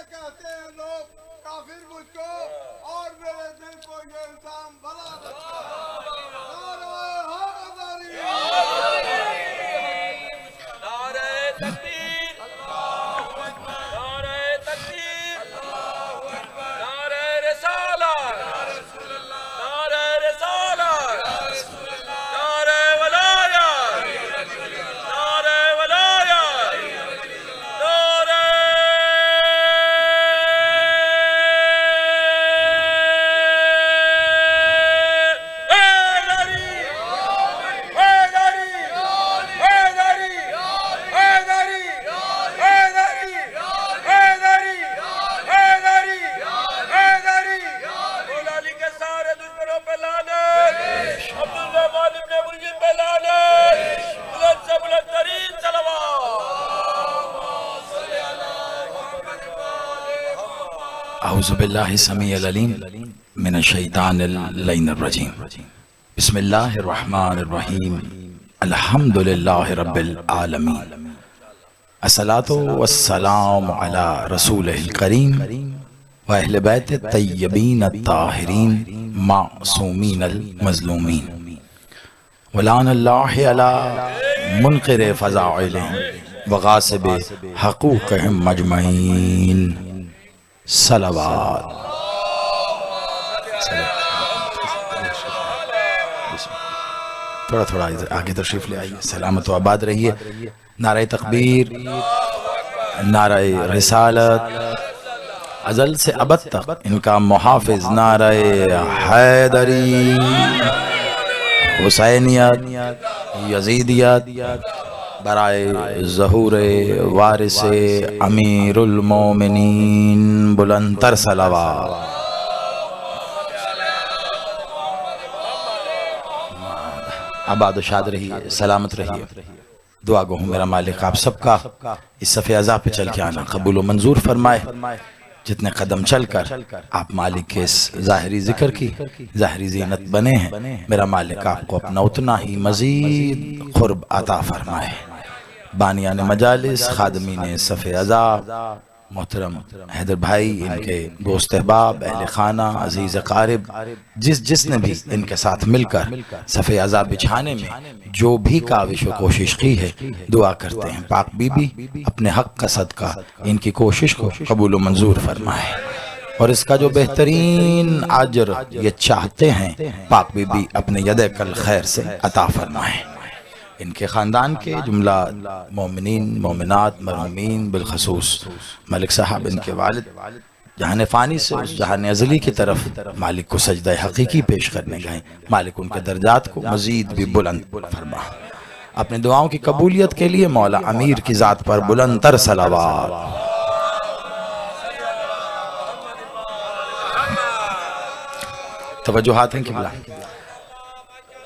कहते हैं लोग काफिर मुझको और मेरे दिल को ये इंसान भला औज़ुबिल्लाहि समीइल अलीम मिनश्शैतानिर रजीम। बिस्मिल्लाहिर रहमानिर रहीम। अल्हम्दुलिल्लाहि रब्बिल आलमीन। अस्सलातु वस्सलामु अला रसूलिल करीम व अहले बैत तय्यबीन अत्ताहिरीन मासूमीनल मज़लूमीन। वलानल्लाहि अला मुनकिर फ़ज़ाइलिहिम व गासिब हक़ूक़िहिम मजमईन। सलावत। थोड़ा थोड़ा आगे तशरीफ ले आइए। सलामत व आबाद रहिए। नारे तकबीर, नारे रिसालत, अज़ल से अबद तक इनका मुहाफिज नारे हैदरी, हुसैनियत, यजीदियत, बराए ज़हूरे वारिसे अमीरुल मोमिनीन बुलंदतर सलावत। आबाद शाद रहिए, सलामत रहिए। दुआ गो हूँ मेरा मालिक आप सबका इस सफ़े अज़ा पे चल के आना कबूल व मंजूर फरमाए। जितने कदम चल कर आप मालिक के इस ज़ाहिरी ज़िक्र की ज़ाहिरी ज़ीनत बने हैं, मेरा मालिक आपको अपना उतना ही मज़ीद क़ुर्ब अता फरमाए। बानियान मजालिस, खादमीन सफ़े अज़ा, मोहतरम हैदर भाई, इनके दोस्त अहबाब, अहले खाना, अजीज़ क़ारिब, जिसने भी इनके साथ मिलकर सफ़े अज़ा बिछाने में जो भी काविश व कोशिश की है, दुआ करते हैं पाक बीबी अपने हक़ का सदका इनकी कोशिश को कबूल व मंजूर फरमाए और इसका जो बेहतरीन अजर ये चाहते हैं पाक बीबी अपने यदे कल खैर से अता फरमाए। इनके ख़ानदान के जुमला मोमिनीन मोमिनात मरहूमीन बिलखसूस मलिक साहब इनके वालिद जहान फ़ानी से उस जहान अज़ली की तरफ मालिक को सजदा हकीकी पेश करने गए। मालिक उनके दर्जात को मज़ीद भी बुलंद फरमा। अपनी दुआओं की कबूलियत के लिए मौला अमीर की ज़ात पर बुलंदतर सलावत। तवज्जुहात हैं किबला।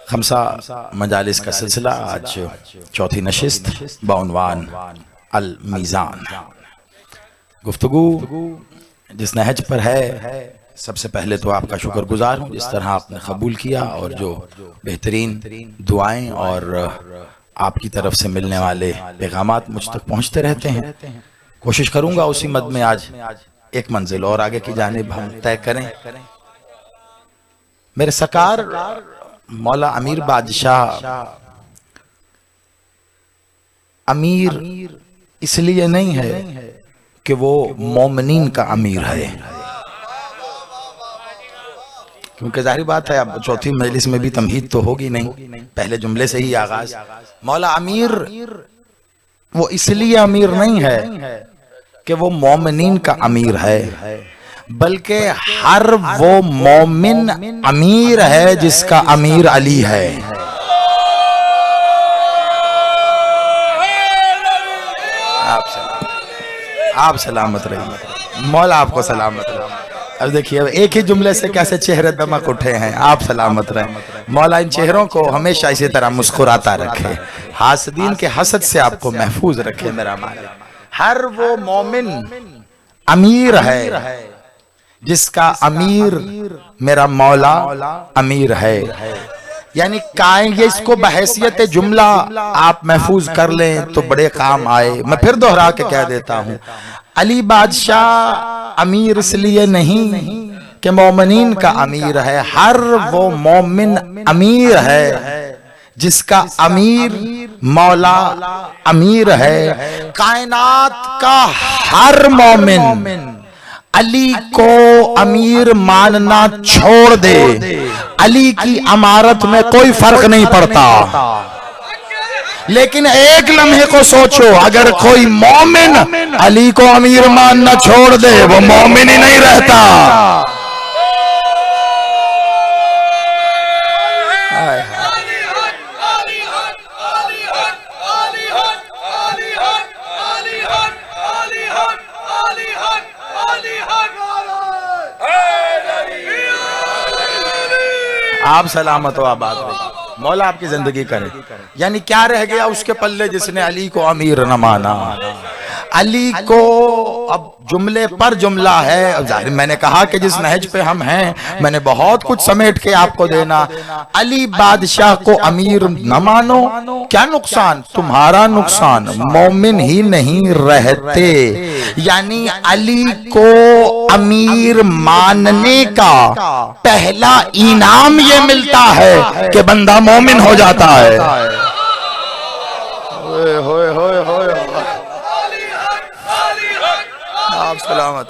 खमसा मजालिस का सिलसिला आज चौथी नशिस्त बउनवान अल मीज़ान। गुफ्तगू जिस नहज पर है, सबसे पहले तो आपका शुक्रगुजार हूँ जिस तरह आपने कबूल किया और जो बेहतरीन दुआएं और आपकी तरफ से मिलने वाले पैगामात मुझ तक पहुँचते रहते हैं। कोशिश करूँगा उसी मद में आज एक मंजिल और आगे की जानिब हम तय करें। मेरे सरकार मौला अमीर बादशाह अमीर इसलिए नहीं है कि वो मोमिनीन का अमीर है, क्योंकि जाहिर बात है अब चौथी मजलिस में भी तमहीद तो होगी नहीं, पहले जुमले से ही आगाज। मौला अमीर वो इसलिए अमीर नहीं है कि वो मोमिनीन का अमीर है, बल्कि हर वो मोमिन अमीर है जिसका अमीर अली है। आप सलामत रहिए, मौला आपको सलामत रहे। अब देखिए अब एक ही जुमले से कैसे चेहरे दमक उठे हैं। आप सलामत रहें, मौला इन चेहरों को हमेशा इसी तरह मुस्कुराता रखे, हासदीन के हसद से आपको महफूज रखे मेरा मालिक। हर वो मोमिन अमीर है जिसका अमीर मेरा मौला अमीर है। यानी काएंगे इसको बहैसियत जुमला आप महफूज कर लें तो बड़े काम आए। मैं फिर दोहरा के कह देता हूँ, अली बादशाह अमीर इसलिए नहीं कि मोमिनीन का अमीर है, हर वो मोमिन अमीर है जिसका अमीर मौला अमीर है। कायनात का हर मोमिन अली को अमीर मानना छोड़ दे, अली की अमारत में कोई फर्क नहीं पड़ता। लेकिन एक लम्हे को सोचो, अगर कोई मोमिन अली को अमीर मानना छोड़ दे, वो मोमिन ही नहीं रहता। आप सलामत हो, आबाद रहिए, मौला आपकी जिंदगी करे। यानी क्या रह गया उसके पल्ले जिसने अली को अमीर न माना? अली को अब जुमले पर जुमला है। जाहिर मैंने कहा कि जिस नहज पे हम हैं, मैंने बहुत कुछ समेट के आपको देना। अली बादशाह को अमीर न मानो, क्या नुकसान? तुम्हारा नुकसान, मोमिन ही नहीं रहते। यानी अली को अमीर मानने का पहला इनाम ये मिलता है कि बंदा मोमिन हो जाता है। आप सलामत,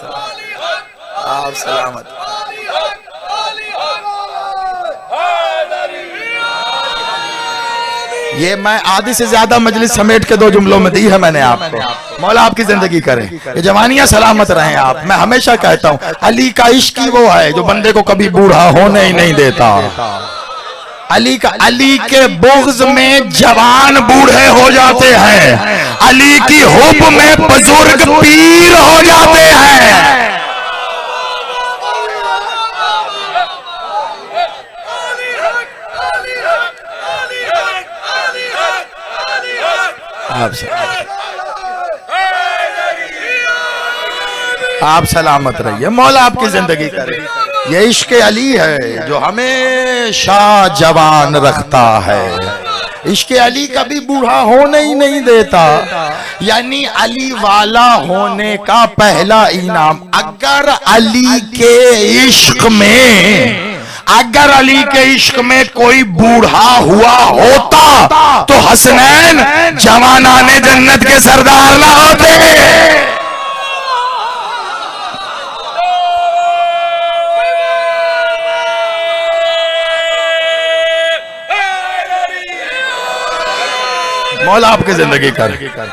आप सलामत। ये मैं आधी से ज्यादा मजलिस समेट के 2 जुमलों में दी है मैंने आपको। मौला आपकी जिंदगी करे, ये जवानियां सलामत रहें आप। मैं हमेशा कहता हूं, अली का इश्क ही वो है जो बंदे को कभी बूढ़ा होने ही नहीं देता। अली के बुग़्ज़ में जवान बूढ़े हो जाते हैं, अली की हुब में बुजुर्ग पीर हो जाते हैं। आप सलामत रहिए, मौला आपकी जिंदगी करे। ये इश्क अली है जो हमेशा जवान रखता है। इश्क अली कभी बूढ़ा होने ही नहीं देता। यानी अली वाला होने का पहला इनाम, अगर अली के इश्क में कोई बूढ़ा हुआ होता तो हसनैन जवानाने जन्नत के सरदार ना होते। मौला आपकी जिंदगी कर।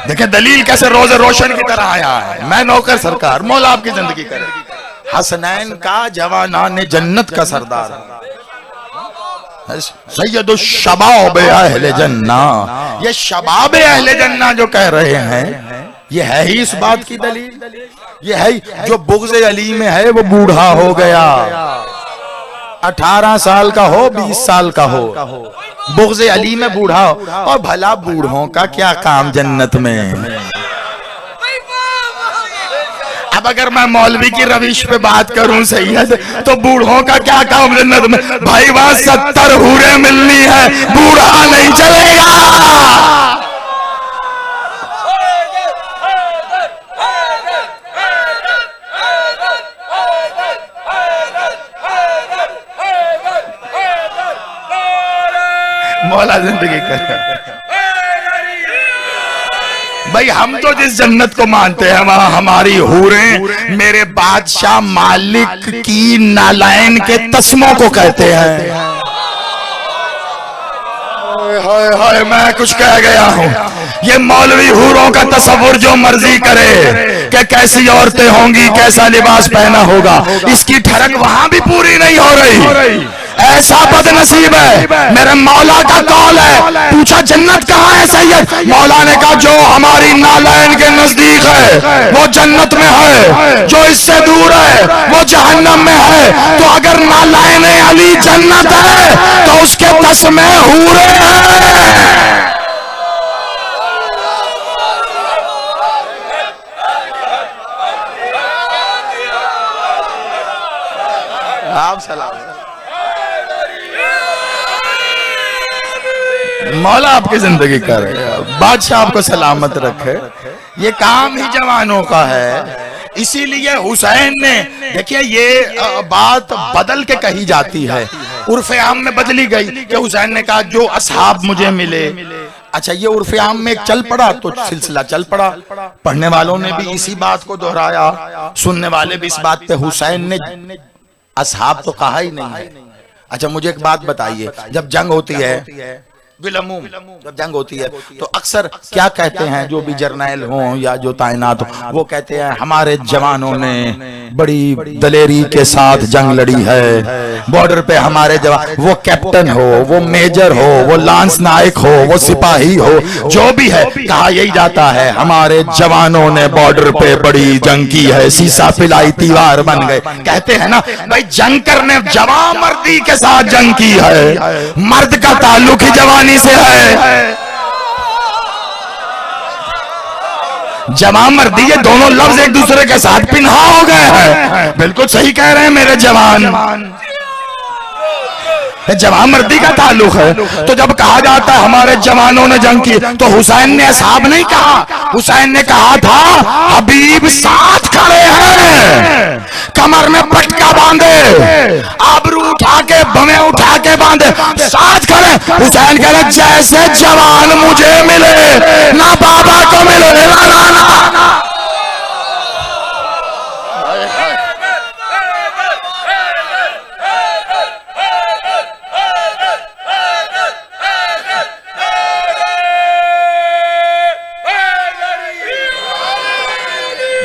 देखें दलील कैसे रोज़े रोशन की तरह आया है। मैं नौकर सरकार, मौला आपकी जिंदगी करे। हसनैन का जवानाने जन्नत का सरदार, सैयदुल शबाब अहले जन्ना। ये शबाब अहले जन्ना जो कह रहे हैं, ये है ही इस बात की दलील। ये है जो बुग़्ज़ अली में है वो बूढ़ा हो गया, 18 साल का हो, 20 साल का हो, बुग़्ज़ अली में बूढ़ा हो। और भला बूढ़ों का क्या काम जन्नत में? अब अगर मैं मौलवी की रविश पे बात करूं सैयद, तो बूढ़ों का क्या काम जन्नत में? भाई वहां 70 हूरें मिलनी है, बूढ़ा नहीं चलेगा। मौला जिंदगी कर। भाई हम तो जिस जन्नत को मानते हैं वहां हमारी हूरें मेरे बादशाह मालिक की नालायन के तस्मों को कहते हैं। हाय हाय मैं कुछ कह गया हूँ। ये मौलवी हूरों का तस्वुर जो मर्जी करे कि कैसी औरतें होंगी, कैसा लिबास पहना होगा, इसकी ठरक वहां भी पूरी नहीं हो रही। ऐसा बदनसीब है। मेरे मौला का कौल है, पूछा जन्नत कहाँ है सैयद? मौला ने कहा जो हमारी नालायन के नजदीक है वो जन्नत में है, जो इससे दूर है वो जहन्नम में है। तो अगर नालायन अली जन्नत है तो उसके तस्मे हूरे हैं। आप सलाम। मौला आपकी जिंदगी करे, बादशाह आपको सलामत रखे। ये काम ही जवानों का है। इसीलिए हुसैन ने, देखिए ये बात बदल के कही जाती है, उर्फ़े आम में बदली गई कि हुसैन ने कहा जो असहाब मुझे मिले। अच्छा, ये उर्फ़े आम में चल पड़ा तो सिलसिला चल पड़ा, पढ़ने वालों ने भी इसी बात को दोहराया, सुनने वाले भी इस बात पे। हुसैन ने असहाब तो कहा ही नहीं है। अच्छा मुझे एक बात बताइए, जब जंग होती है बिलमूम, जब जंग होती है तो अक्सर क्या कहते हैं जो भी जर्नैल हों या जो तैनात हो, वो कहते हैं हमारे जवानों ने बड़ी दलेरी के साथ जंग लड़ी है, बॉर्डर पे हमारे जवान, वो कैप्टन हो, वो मेजर हो, वो लांस नायक हो, वो सिपाही हो, जो भी है, कहा यही जाता है हमारे जवानों ने बॉर्डर पे बड़ी जंग की है, सीसा पिलाई दीवार बन गए। कहते हैं ना भाई, जंग करने जवान मर्दी के साथ जंग की है, मर्द का ताल्लुक ही जवानी से है। जवान मर्दी, ये दोनों लफ्ज एक दूसरे के साथ पिन्हा हो गए हैं। बिल्कुल सही कह रहे हैं मेरे जवान, जवान मर्दी का ताल्लुक है। तो जब कहा जाता है हमारे जवानों ने जंग की, तो हुसैन ने असहाब नहीं कहा, हुसैन ने कहा था हबीब साथ खड़े हैं, कमर में पटका बांधे, आबरू उठा के, बमें उठा के बांधे, साथ खड़े। हुसैन कह रहे जैसे जवान मुझे मिले ना बाबा को मिले ना नाना।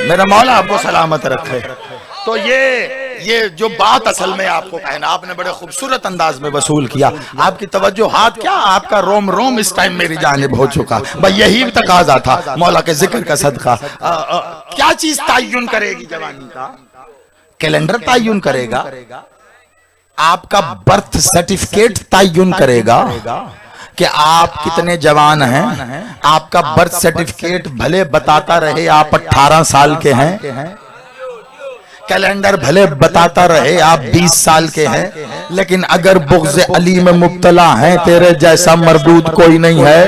मेरा मौला आपको सलामत रखे। तो ये जो बात असल में आपको कहना, आपने बड़े खूबसूरत अंदाज में वसूल किया। आपकी तवज्जो हाथ क्या, आपका रोम रोम इस टाइम मेरी जानिब हो चुका। भाई यही तकाजा था मौला के जिक्र का सदका। क्या चीज तायुन करेगी जवानी का? कैलेंडर तायुन करेगा, आपका बर्थ सर्टिफिकेट तायुन करेगा कि आप कितने जवान हैं। आपका बर्थ सर्टिफिकेट भले बताता रहे आप 18 साल के हैं, कैलेंडर भले बताता रहे आप 20 साल के हैं, लेकिन अगर बुग़्ज़ अली में मुब्तला हैं, तेरे जैसा मरदूद कोई नहीं है।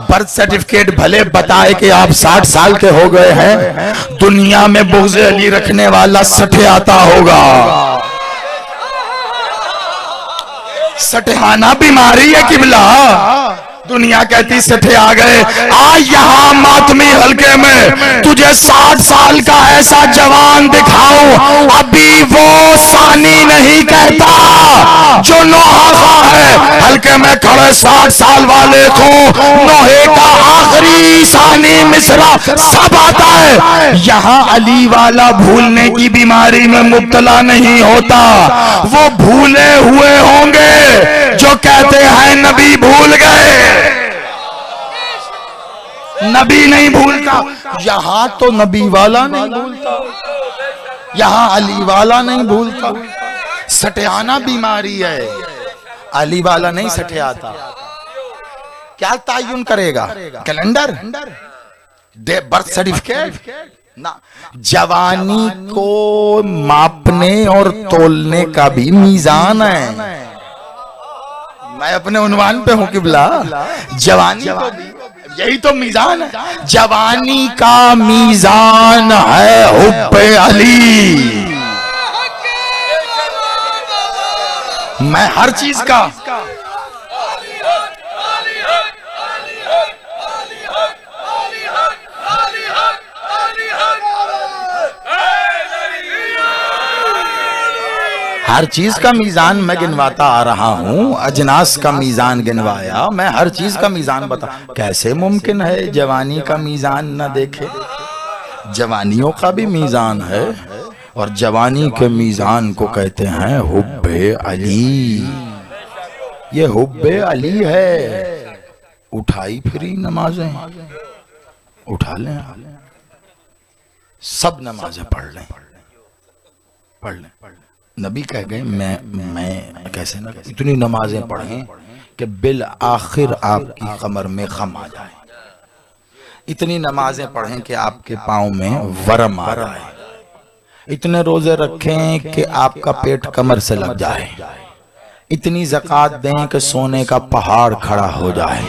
बर्थ सर्टिफिकेट भले बताए कि आप 60 साल के हो गए हैं, दुनिया में बुग़्ज़ अली रखने वाला सठे आता होगा। सठहाना बीमारी है किबला, दुनिया कहती सठे आ गए। आ यहाँ मातमी हल्के में तुझे 60 साल का ऐसा जवान दिखाऊं, अभी वो सानी नहीं कहता जो नौहा है। हल्के में खड़े 60 साल वाले को नोहे का आखिरी सानी मिसरा सब आता है। यहाँ अली वाला भूलने की बीमारी में मुब्तला नहीं होता, वो भूले हुए होंगे जो कहते हैं नबी भूल गए। नबी नहीं भूलता, यहां तो नबी वाला नहीं भूलता, यहां अली वाला नहीं भूलता। सठियाना बीमारी है, अली वाला नहीं सठे आता। क्या तायुन करेगा? कैलेंडर, बर्थ सर्टिफिकेट ना। जवानी को मापने और तोलने का भी मीजान है। मैं अपने उन्वान पे हूं किबला, जवानी को भी यही तो मीजान है। जवानी का मीजान है हुब्बे अली। मैं हर चीज का हर चीज का मीजान मैं गिनवाता आ रहा हूं। अजनास का मीजान गिनवाया, मैं हर चीज का मीजान बता। कैसे मुमकिन है जवानी का मीजान न देखे? जवानियों का भी मीजान है, और जवानी के मीजान को कहते हैं हुब्बे अली। ये हुब्बे अली है। उठाई फिरी नमाजें, उठा लें, सब नमाजें पढ़ लें, पढ़ लें। नबी कह गए मैं कैसे ना इतनी नमाजें पढ़ें कि बिल आखिर आपकी कमर में खम आ जाए। इतनी नमाजें पढ़ें कि आपके पाँव में वरम आ रहा है। इतने रोजे रखें कि आपका पेट कमर से लग जाए। इतनी ज़कात दें कि सोने का पहाड़ खड़ा हो जाए।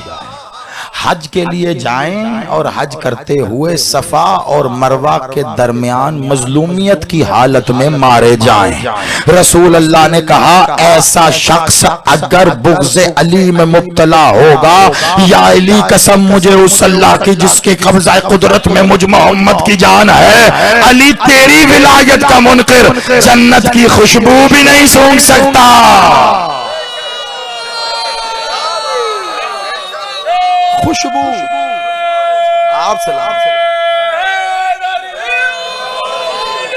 हज के लिए जाएं और हज करते हुए सफा और मरवा के दरमियान मजलूमियत की हालत में मारे जाएं। रसूल अल्लाह ने कहा, ऐसा शख्स अगर बुग़्ज़े अली में मुब्तला होगा, या अली कसम मुझे उस अल्लाह की जिसके कब्ज़ा कुदरत में मुझ मोहम्मद की जान है, अली तेरी विलायत का मुनकिर जन्नत की खुशबू भी नहीं सूंघ सकता। खुशबू आप सलाम।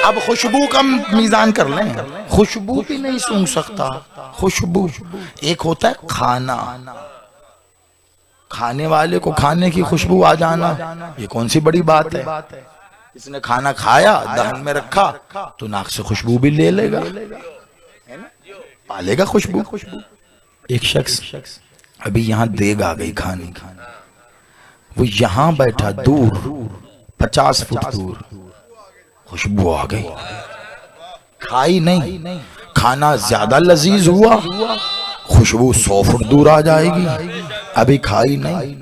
अब खुशबू का मीजान कर लें, खुशबू भी नहीं सूंघ सकता। खुशबू एक होता है खाना, खाने वाले को खाने की खुशबू आ जाना, ये कौन सी बड़ी बात है। इसने खाना खाया, दहन में रखा तो नाक से खुशबू भी ले लेगा, है ना, पालेगा खुशबू। एक शख्स अभी यहाँ देग आ गई खाने, वो यहां बैठा दूर 50 फुट दूर, खुशबू आ गई, खाई नहीं, खाना ज्यादा लजीज हुआ, खुशबू 100 फुट दूर आ जाएगी। अभी खाई नहीं,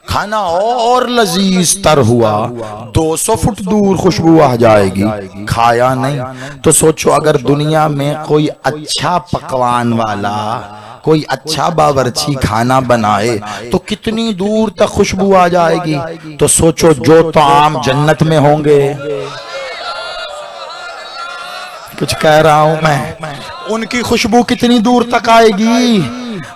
खाना और लजीज तर हुआ, 200 फुट दूर खुशबू आ जाएगी, खाया नहीं। तो सोचो अगर दुनिया में कोई अच्छा पकवान वाला, कोई अच्छा बावर्ची खाना बनाए तो कितनी दूर तक खुशबू आ जाएगी। तो सोचो जो ताम जन्नत में होंगे, कुछ कह रहा हूं मैं, उनकी खुशबू कितनी दूर तक आएगी।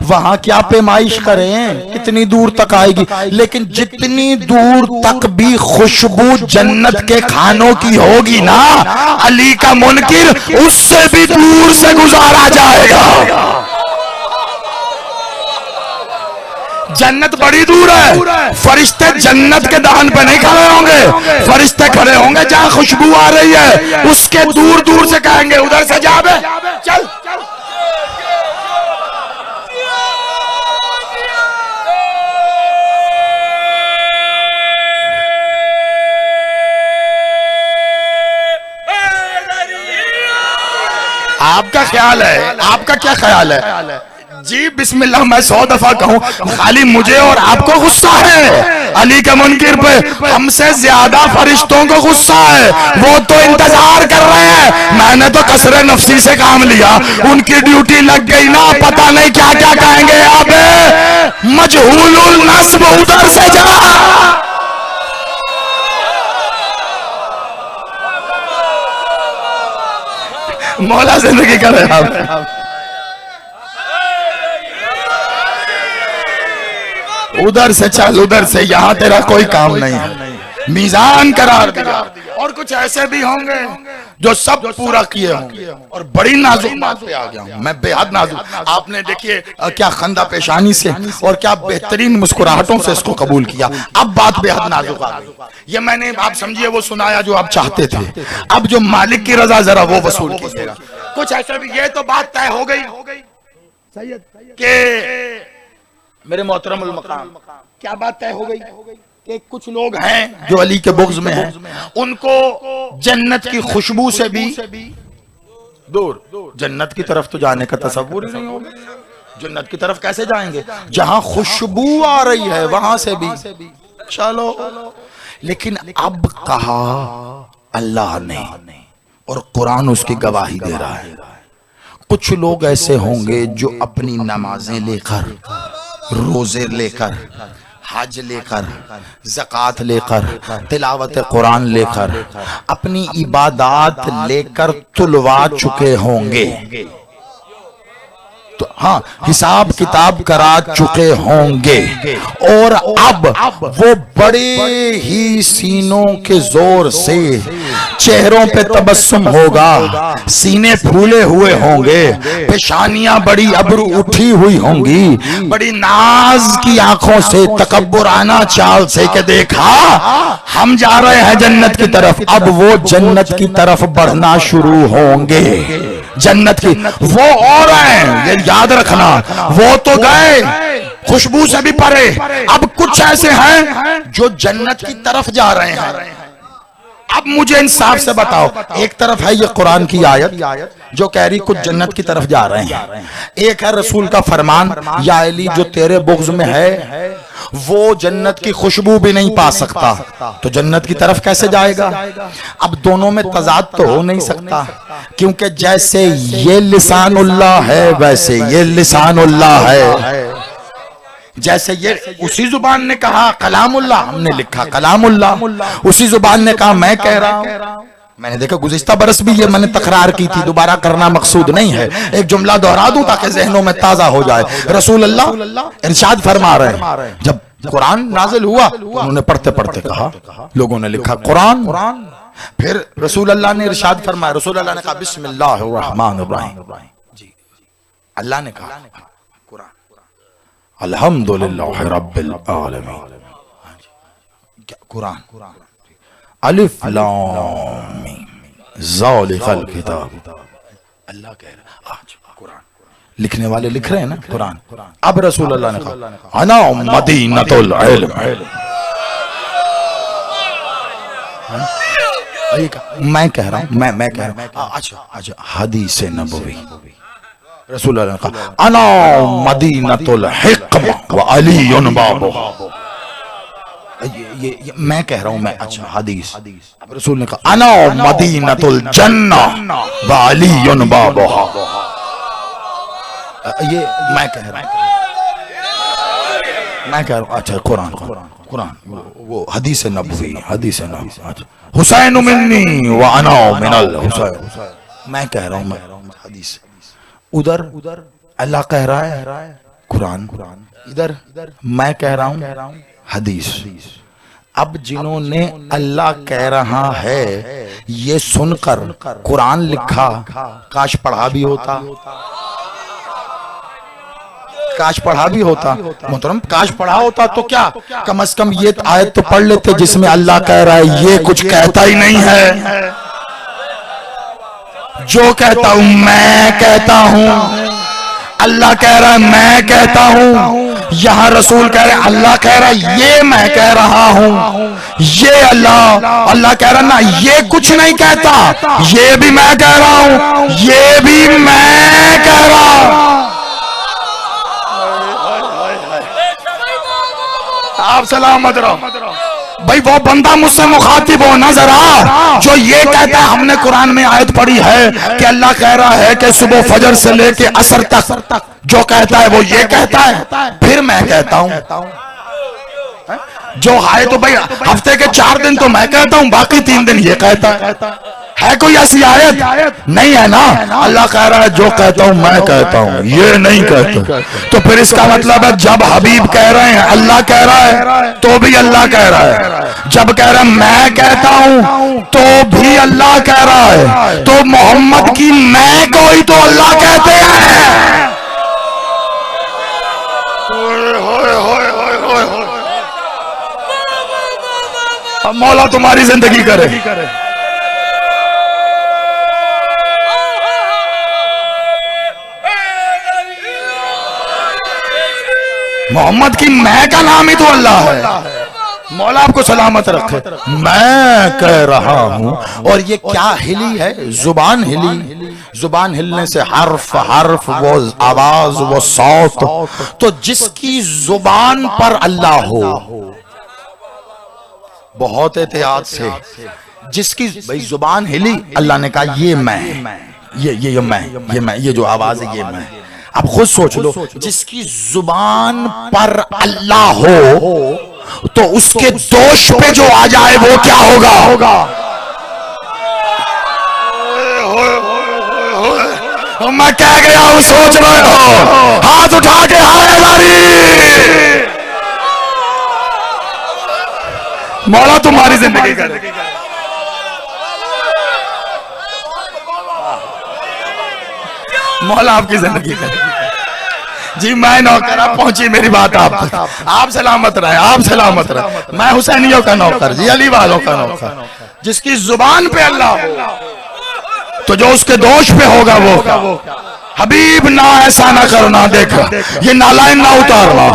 वहां क्या पैमाइश करें, कितनी दूर तक आएगी। लेकिन जितनी दूर तक भी खुशबू जन्नत के खानों की होगी ना, अली का मुनकिर उससे भी दूर से गुजारा जाएगा। जन्नत बड़ी दूर है, फरिश्ते जन्नत के दान पे नहीं खड़े होंगे, फरिश्ते खड़े होंगे जहां खुशबू आ रही है, उसके दूर दूर से कहेंगे उधर से जा बे, चल। आपका ख्याल है, आपका क्या ख्याल है जी? बिस्मिल्लाह मैं 100 दफा कहूं, खाली मुझे और आपको गुस्सा है, अली के मुनकिर पे हमसे ज्यादा फरिश्तों को गुस्सा है। वो तो इंतजार कर रहे हैं, मैंने तो कसरे नफसी से काम लिया, उनकी ड्यूटी लग गई ना, पता नहीं क्या क्या कहेंगे। अबे मजहूलुल नस्ब उधर से जा। मौला जिंदगी करे आप। उधर से चल, उधर से, यहां तेरा कोई काम नहीं है। मीजान करार दिया। और कुछ ऐसे भी होंगे जो सब पूरा किए होंगे। और बड़ी नाजुक बात पे आ गया हूं मैं, बेहद नाजुक। आपने देखिए क्या खंदा पेशानी से और क्या बेहतरीन मुस्कुराहटों से इसको कबूल किया। अब बात बेहद नाजुक आ गई। ये मैंने, आप समझिए, वो सुनाया जो आप चाहते थे। अब जो मालिक की रजा जरा वो वसूल कीजिएगा। कुछ ऐसा भी, ये तो बात तय हो गई कि मेरे मोहतरम उल मकाम, क्या बात तय हो गई कि कुछ लोग हैं जो अली के बुग़्ज़ में हैं, उनको जन्नत की खुशबू से भी दूर, जन्नत की तरफ तो जाने का तसव्वुर ही नहीं होगा। जन्नत की तरफ कैसे जाएंगे जहां खुशबू आ रही है, वहां से भी चलो। लेकिन अब कहा अल्लाह ने, और कुरान उसकी गवाही दे रहा है, कुछ लोग ऐसे होंगे जो अपनी नमाजें लेकर, रोजे लेकर, हज लेकर, ज़कात लेकर, तिलावत कुरान लेकर, अपनी इबादात लेकर तुलवा चुके होंगे। तो हाँ, हिसाब किताब करा चुके होंगे, और अब वो बड़े ही सीनों के जोर से चेहरों पे तबस्सुम होगा, सीने फूले हुए होंगे, पेशानियां बड़ी अब्रू उठी हुई होंगी, बड़ी नाज की आंखों से तकब्बुराना चाल से के देखा हम जा रहे हैं जन्नत की तरफ। अब वो जन्नत की तरफ बढ़ना शुरू होंगे। जन्नत की वो और हैं, ये याद रखना, वो तो गए खुशबू से भी परे। अब कुछ ऐसे हैं जो जन्नत की तरफ जा रहे हैं। अब मुझे इंसाफ से बताओ, एक तरफ है ये कुरान की आयत जो कह रही कुछ जन्नत की तरफ जा रहे हैं, एक है रसूल का फरमान, या अली जो तेरे बुग़्ज़ में है वो जन्नत की खुशबू भी नहीं पा सकता, तो जन्नत की तरफ कैसे जाएगा? अब दोनों में तजाद तो हो नहीं सकता, क्योंकि जैसे ये लिसानुल्लाह है वैसे ये लिसानुल्लाह है। जैसे ये उसी जुबान ने कहा कलामुल्लाह, हमने लिखा कलामुल्लाह, उसी जुबान ने कहा मैं कह रहा हूं। मैंने देखा गुज़िश्ता बरस भी ये मैंने तकरार की थी, दोबारा करना मकसूद नहीं है, एक जुमला दोहरा दूं ताकि जहनों में ताजा हो जाए। रसूल अल्लाह इरशाद फरमा रहे हैं, जब कुरान नाजिल हुआ उन्होंने पढ़ते पढ़ते कहा, लोगों ने लिखा कुरान, फिर रसूल अल्लाह ने इरशाद फरमाया, रसूल अल्लाह ने कहा बिस्मिल्लाहिर रहमानिर रहीम, जी अल्लाह ने कहा कुरान, अल्हम्दुलिल्लाहि रब्बिल आलमीन, कुरान, अलिफ लाम मीम ज़ालिकल किताब, अल्लाह कह रहा आज कुरान, लिखने वाले लिख रहे हैं ना कुरान। अब रसूल अल्लाह ने कहा अना मदीनतुल इल्म, मैं कह रहा हूं, मैं कह रहा हूं, अच्छा हदीस नबवी, रसूल अल्लाह ने कहा अना मदीनतुल हिक्मा व अलीयुन बाबुहा, ये मैं कह रहा हूं, मैं, अच्छा हदीस। अब रसूल ने कहा अना मदीनतुल जन्नह व अलीयुन बाबुहा, ये मैं कह रहा हूं, अच्छा कुरान वो हदीस नबवी, हदीस नबवी, अच्छा हुसैन मिन्नी व अना मिनल हुसैन, मैं कह रहा हूं, मैं हदीस। उधर अल्लाह कह रहा है कुरान, इधर मैं कह रहा हूं हदीस। अब जिन्होंने अल्लाह कह रहा है ये सुनकर कुरान लिखा, काश पढ़ा भी होता, काश पढ़ा भी होता मोहतरम, काश पढ़ा होता तो क्या, कम से कम ये आयत तो पढ़ लेते जिसमें अल्लाह कह रहा है ये कुछ कहता ही नहीं है, जो कहता हूं मैं कहता हूं, अल्लाह कह रहा है मैं कहता हूं, यहां रसूल कह रहे हैं अल्लाह कह रहा है ये मैं कह रहा हूं, ये अल्लाह कह रहा ना ये कुछ नहीं कहता, ये भी मैं कह रहा हूं, ये भी मैं कह रहा हूं। आप सलामत रहो भाई, वो बंदा मुझसे मुखातिब हो ना जरा जो ये कहता है, हमने कुरान में आयत पढ़ी है कि अल्लाह कह रहा है कि सुबह फजर से लेके असर तक जो कहता है वो ये कहता है, फिर मैं कहता हूं, जो है तो भाई हफ्ते के 4 दिन तो मैं कहता हूं, बाकी 3 दिन ये कहता है कोई ऐसी आयत नहीं है ना? अल्लाह कह रहा है जो कहता हूं मैं कहता हूं, ये नहीं कहता, तो फिर इसका मतलब है जब हबीब कह रहे हैं अल्लाह कह रहा है तो भी अल्लाह कह रहा है, जब कह रहा है मैं कहता हूं तो भी अल्लाह कह रहा है, तो मोहम्मद की मैं को ही तो अल्लाह कहते हैं। मौला तुम्हारी जिंदगी करे। मोहम्मद की मैं का नाम ही तो अल्लाह है। मौला आपको सलामत रखे। मैं कह रहा हूं, और ये क्या हिली है? जुबान हिली। जुबान हिलने से हर्फ हर्फ वो आवाज वो सौत, तो जिसकी जुबान पर अल्लाह हो बहुत एहतियात से, जिसकी भाई जुबान हिली अल्लाह ने कहा ये मैं, ये जो आवाज है ये मैं। अब खुद सोच लो, जिसकी जुबान पर अल्लाह हो तो उसके दोष पे जो आ जाए वो क्या होगा? मैं कह गया हूं, सोच रहे हो? हाथ उठा के हाय मौला तुम्हारी जिंदगी करे। मौला आपकी जिंदगी करे। जी मैं नौकर, आप पहुंची मेरी बात आप तक। आप सलामत रहे, आप सलामत रहे। मैं हुसैनियों का नौकर, जी अली वालों का नौकर। जिसकी जुबान पे अल्लाह हो तो जो उसके दोष पे होगा वो हबीब ना ऐसा ना करना, देखा ये नालायन ना उतारना।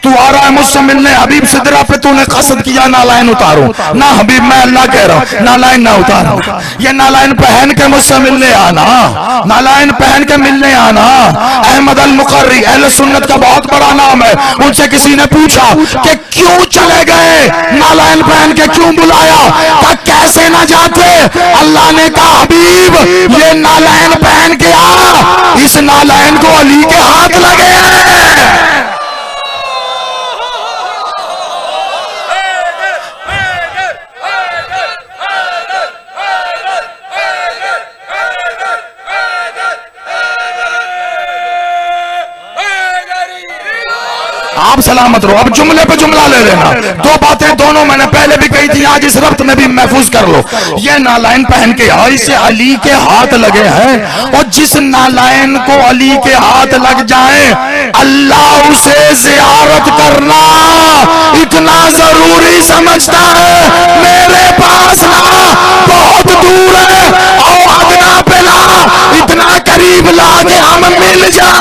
तू आ रहा है मुझसे मिलने, हबीब सिदरा पे तूने कसद किया नालायन उतारूं ना हबीब, मैं अल्लाह कह रहा हूं नालायन ना उतारूं। ये नालायन पहन के मुझसे मिलने आना, नालायन पहन के मिलने आना। अहमद अल मुकर्री अहले सुन्नत का बहुत बड़ा नाम है। उनसे किसी ने पूछा कि क्यों चले गए, नालायन पहन के क्यों बुलाया, कहा कैसे ना जाते। अल्लाह ने कहा हबीब ये नालायन पहन के आ, इस नालायन को अली के हाथ लगे हैं। आप सलामत रहो। अब जुमले पे जुमला ले लेना। दो बातें दोनों मैंने पहले भी कही थी, आज इस रब्त में भी महफूज कर लो। ये नालायन पहन के इसे अली के हाथ लगे हैं, और जिस नालायन को अली के हाथ लग जाए अल्लाह उसे जियारत करना इतना जरूरी समझता है। मेरे पास ना बहुत दूर है, और अदना पे ला, इतना करीब ला के हम मिल जा।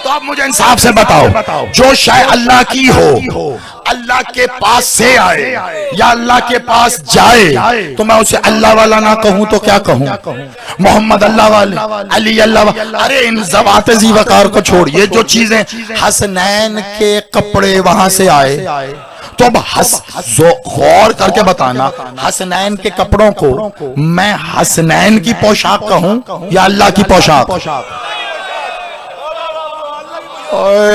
तो आप मुझे इंसाफ से बताओ, जो शायद अल्लाह की हो, अल्लाह के पास से आए या अल्लाह के पास जाए, तो मैं उसे अल्लाह वाला ना कहूं तो क्या कहूं? मोहम्मद अल्लाह वाले, अली अल्लाह वाले। अरे इन ज़वाते ज़ी वकार को छोड़िए, जो चीजें हसनैन के कपड़े वहां से आए, तो अब गौर करके बताना, हसनैन के कपड़ों को मैं हसनैन की पोशाक कहूं या अल्लाह की पोशाक?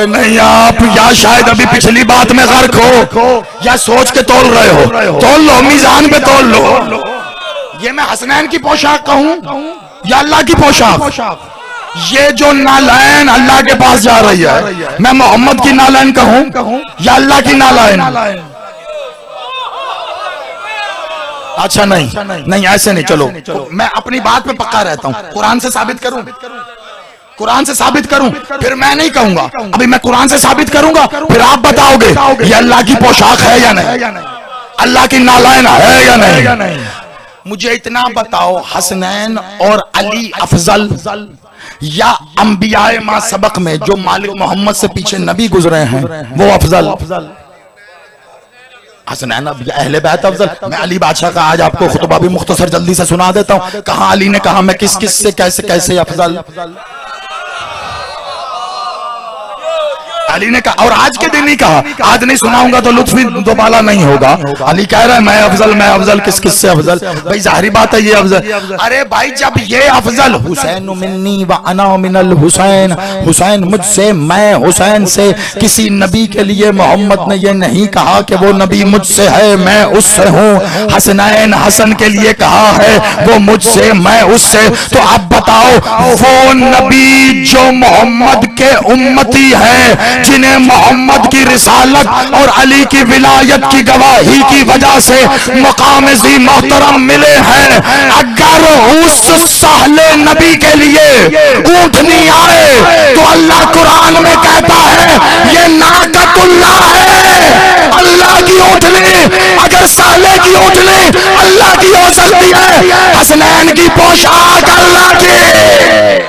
नहीं, आप या शायद अभी पिछली बात में गर्क हो, या सोच के तोल रहे हो। तोल लो, मीजान पे तोल लो। ये मैं हसनैन की पोशाक कहूं या अल्लाह की पोशाक? ये जो नालायन अल्लाह के पास जा रही है, मैं मोहम्मद की नालायन कहूं या अल्लाह की नालायन? अच्छा नहीं, ऐसे नहीं। चलो मैं अपनी बात पे पक्का रहता हूं। कुरान से साबित करूं, कुरान से साबित करूं, फिर मैं नहीं कहूंगा। अभी मैं कुरान से साबित करूंगा, फिर आप बताओगे ये अल्लाह की पोशाक है या नहीं, अल्लाह की नालायन है या नहीं। मुझे इतना बताओ, हसनैन और अली अफजल या अंबियाए मा सबक में जो मालिक मोहम्मद से पीछे नबी गुजरे हैं वो अफजल? हसनैन अहले बैत अफजल। मैं अली बादशाह का आज आपको खुतबा भी मुख्तसर जल्दी से सुना देता हूं। कहां अली ने कहा मैं किस किस से कैसे कैसे अफजल। अली ने कहा, और आज के दिन ही कहा, आज नहीं सुनाऊंगा तो लुत्फ दोबारा नहीं होगा। अली कह रहा है मैं अफजल किस किस से अफजल? भाई जाहिर बात है ये अफजल। अरे भाई जब ये अफजल हुसैन मिन्नी व अना मिनल हुसैन, हुसैन मुझसे मैं हुसैन से, किसी नबी के लिए मोहम्मद ने ये नहीं कहा कि वो नबी मुझसे है मैं उससे हूँ। हसनैन हसन के लिए कहा है वो मुझसे मैं उससे। तो आप बताओ वो नबी जो मोहम्मद के उम्मती है, जिन्हें मोहम्मद की रिसालत और अली की विलायत की गवाही की वजह से मकाम ज़ी मोहतरम मिले हैं, अगर उस साले नबी के लिए ऊँटनी आए तो अल्लाह कुरान में कहता है ये नाकतुल्लाह है, अल्लाह की ऊँटनी। अगर साले की ऊँटनी अल्लाह की हो सकती है, हसनैन की पोशाक अल्लाह की।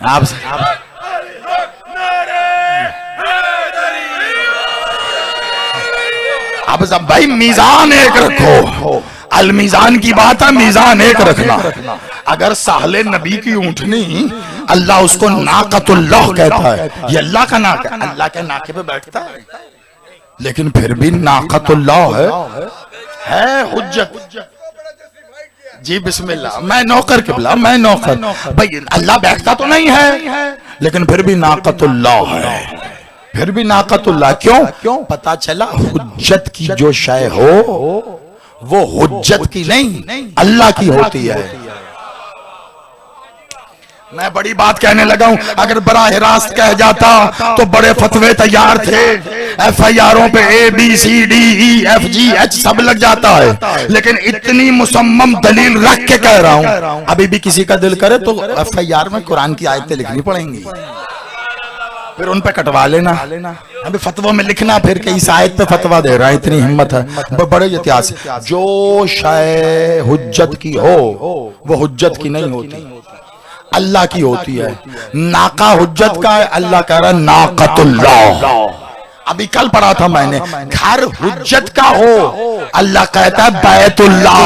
आप अब सब भाई मीजान एक रखो, अलमीजान की बात है, मीजान एक रखना। अगर साहले नबी की ऊँटनी अल्लाह उसको नाकतुल्लाह कहता है, ये अल्लाह का नाक है, अल्लाह के नाके पे बैठता है, लेकिन फिर भी नाकतुल्लाह है हुज्जत। जी बिस्मिल्लाह, मैं नौकर किबला, मैं नौकर। भाई अल्लाह बैठता तो नहीं है, लेकिन फिर भी नाकतुल्लाह है, फिर भी नाकतुल्लाह। क्यों? पता चला हुज्जत की जो शय हो वो हुज्जत की नहीं अल्लाह की होती है। मैं बड़ी बात कहने लगा हूं, अगर बराह रास्त कह जाता तो बड़े फतवे तैयार थे, FIR-ओं पे ABCDEFGH सब लग जाता है, लेकिन इतनी मुसम्मम दलील रख के कह रहा हूं, अभी भी किसी का दिल करे तो FIR में कुरान की आयतें लिखनी पड़ेंगी, फिर उन पे कटवा लेना। अभी फतवा में लिखना फिर कि इस आयत पे फतवा दे रहा है, इतनी हिम्मत है। बड़े इतिहास, जो शय हुज्जत की हो वो हुज्जत की नहीं होती, अल्लाह की होती है। नाका हुज्जत का है, अल्लाह कह रहा है नाकतुल्लाह। अभी कल पढ़ा था मैंने, घर हुज्जत का हो, अल्लाह कहता है बैतुल्लाह,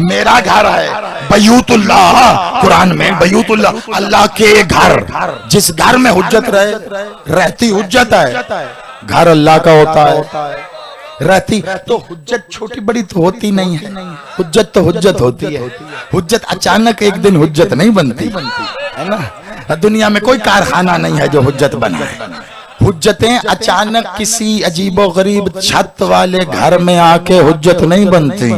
मेरा घर है बयूतुल्लाह। कुरान में बयूतुल्लाह, अल्लाह के घर, जिस घर में हुज्जत रहती हुज्जत है, घर अल्लाह का होता है रहती, तो हुज्जत छोटी बड़ी तो होती नहीं है, हुज्जत तो हुज्जत होती है। हुज्जत अचानक एक दिन हुज्जत नहीं बनती है ना, दुनिया में कोई कारखाना नहीं है जो हुज्जत बनाए। हुज्जतें अचानक किसी अजीबो गरीब छत वाले घर में आके हुज्जत नहीं बनती।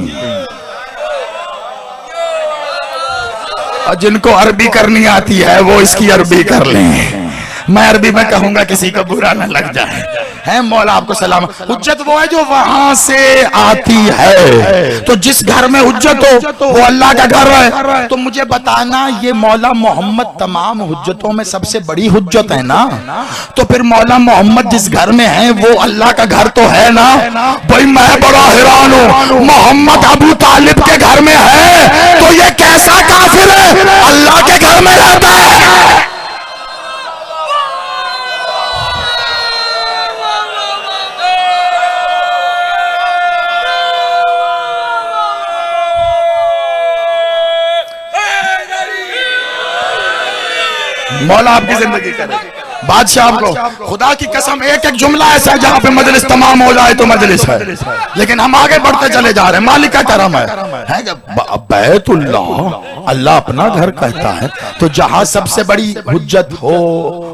और जिनको अरबी करनी आती है वो इसकी अरबी कर लें, मैं अरबी में कहूंगा किसी को बुरा ना लग जाए। है मौला आपको सलाम। हुज्जत वो है जो वहां से आती है, तो जिस घर में हुज्जत हो वो अल्लाह का घर है। तो मुझे बताना, ये मौला मोहम्मद तमाम हुज्जतों में सबसे बड़ी हुज्जत है ना, तो फिर मौला मोहम्मद जिस घर में है वो अल्लाह का घर तो है ना। भाई मैं बड़ा हैरान हूँ, मोहम्मद अबू तालिब के घर में है तो ये कैसा काफिर है, अल्लाह के घर में रहता है। मौला आपकी जिंदगी करे, बादशाह आपको, खुदा की कसम एक एक जुमला ऐसा है जहां पे मजलिस तमाम हो जाए तो मजलिस है, लेकिन हम आगे बढ़ते चले जा रहे हैं। मालिक का करम है बैतुल्लाह, अल्लाह अपना घर कहता है, तो जहां सबसे बड़ी हुज्जत हो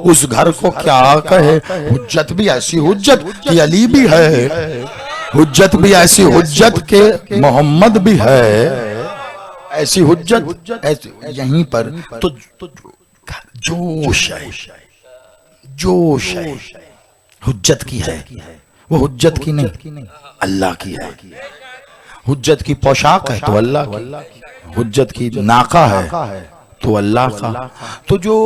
उस घर को क्या कहे। हुज्जत भी ऐसी हुज्जत कि अली भी है, हुज्जत भी ऐसी हुज्जत के मोहम्मद भी है, ऐसी हुज्जत यहीं पर तो जोश है, जोश है, हुज्जत की है, वो हुज्जत की नहीं अल्लाह की है। हुज्जत की पोशाक है तो अल्लाह की, हुज्जत की नाका है तो अल्लाह का, तो जो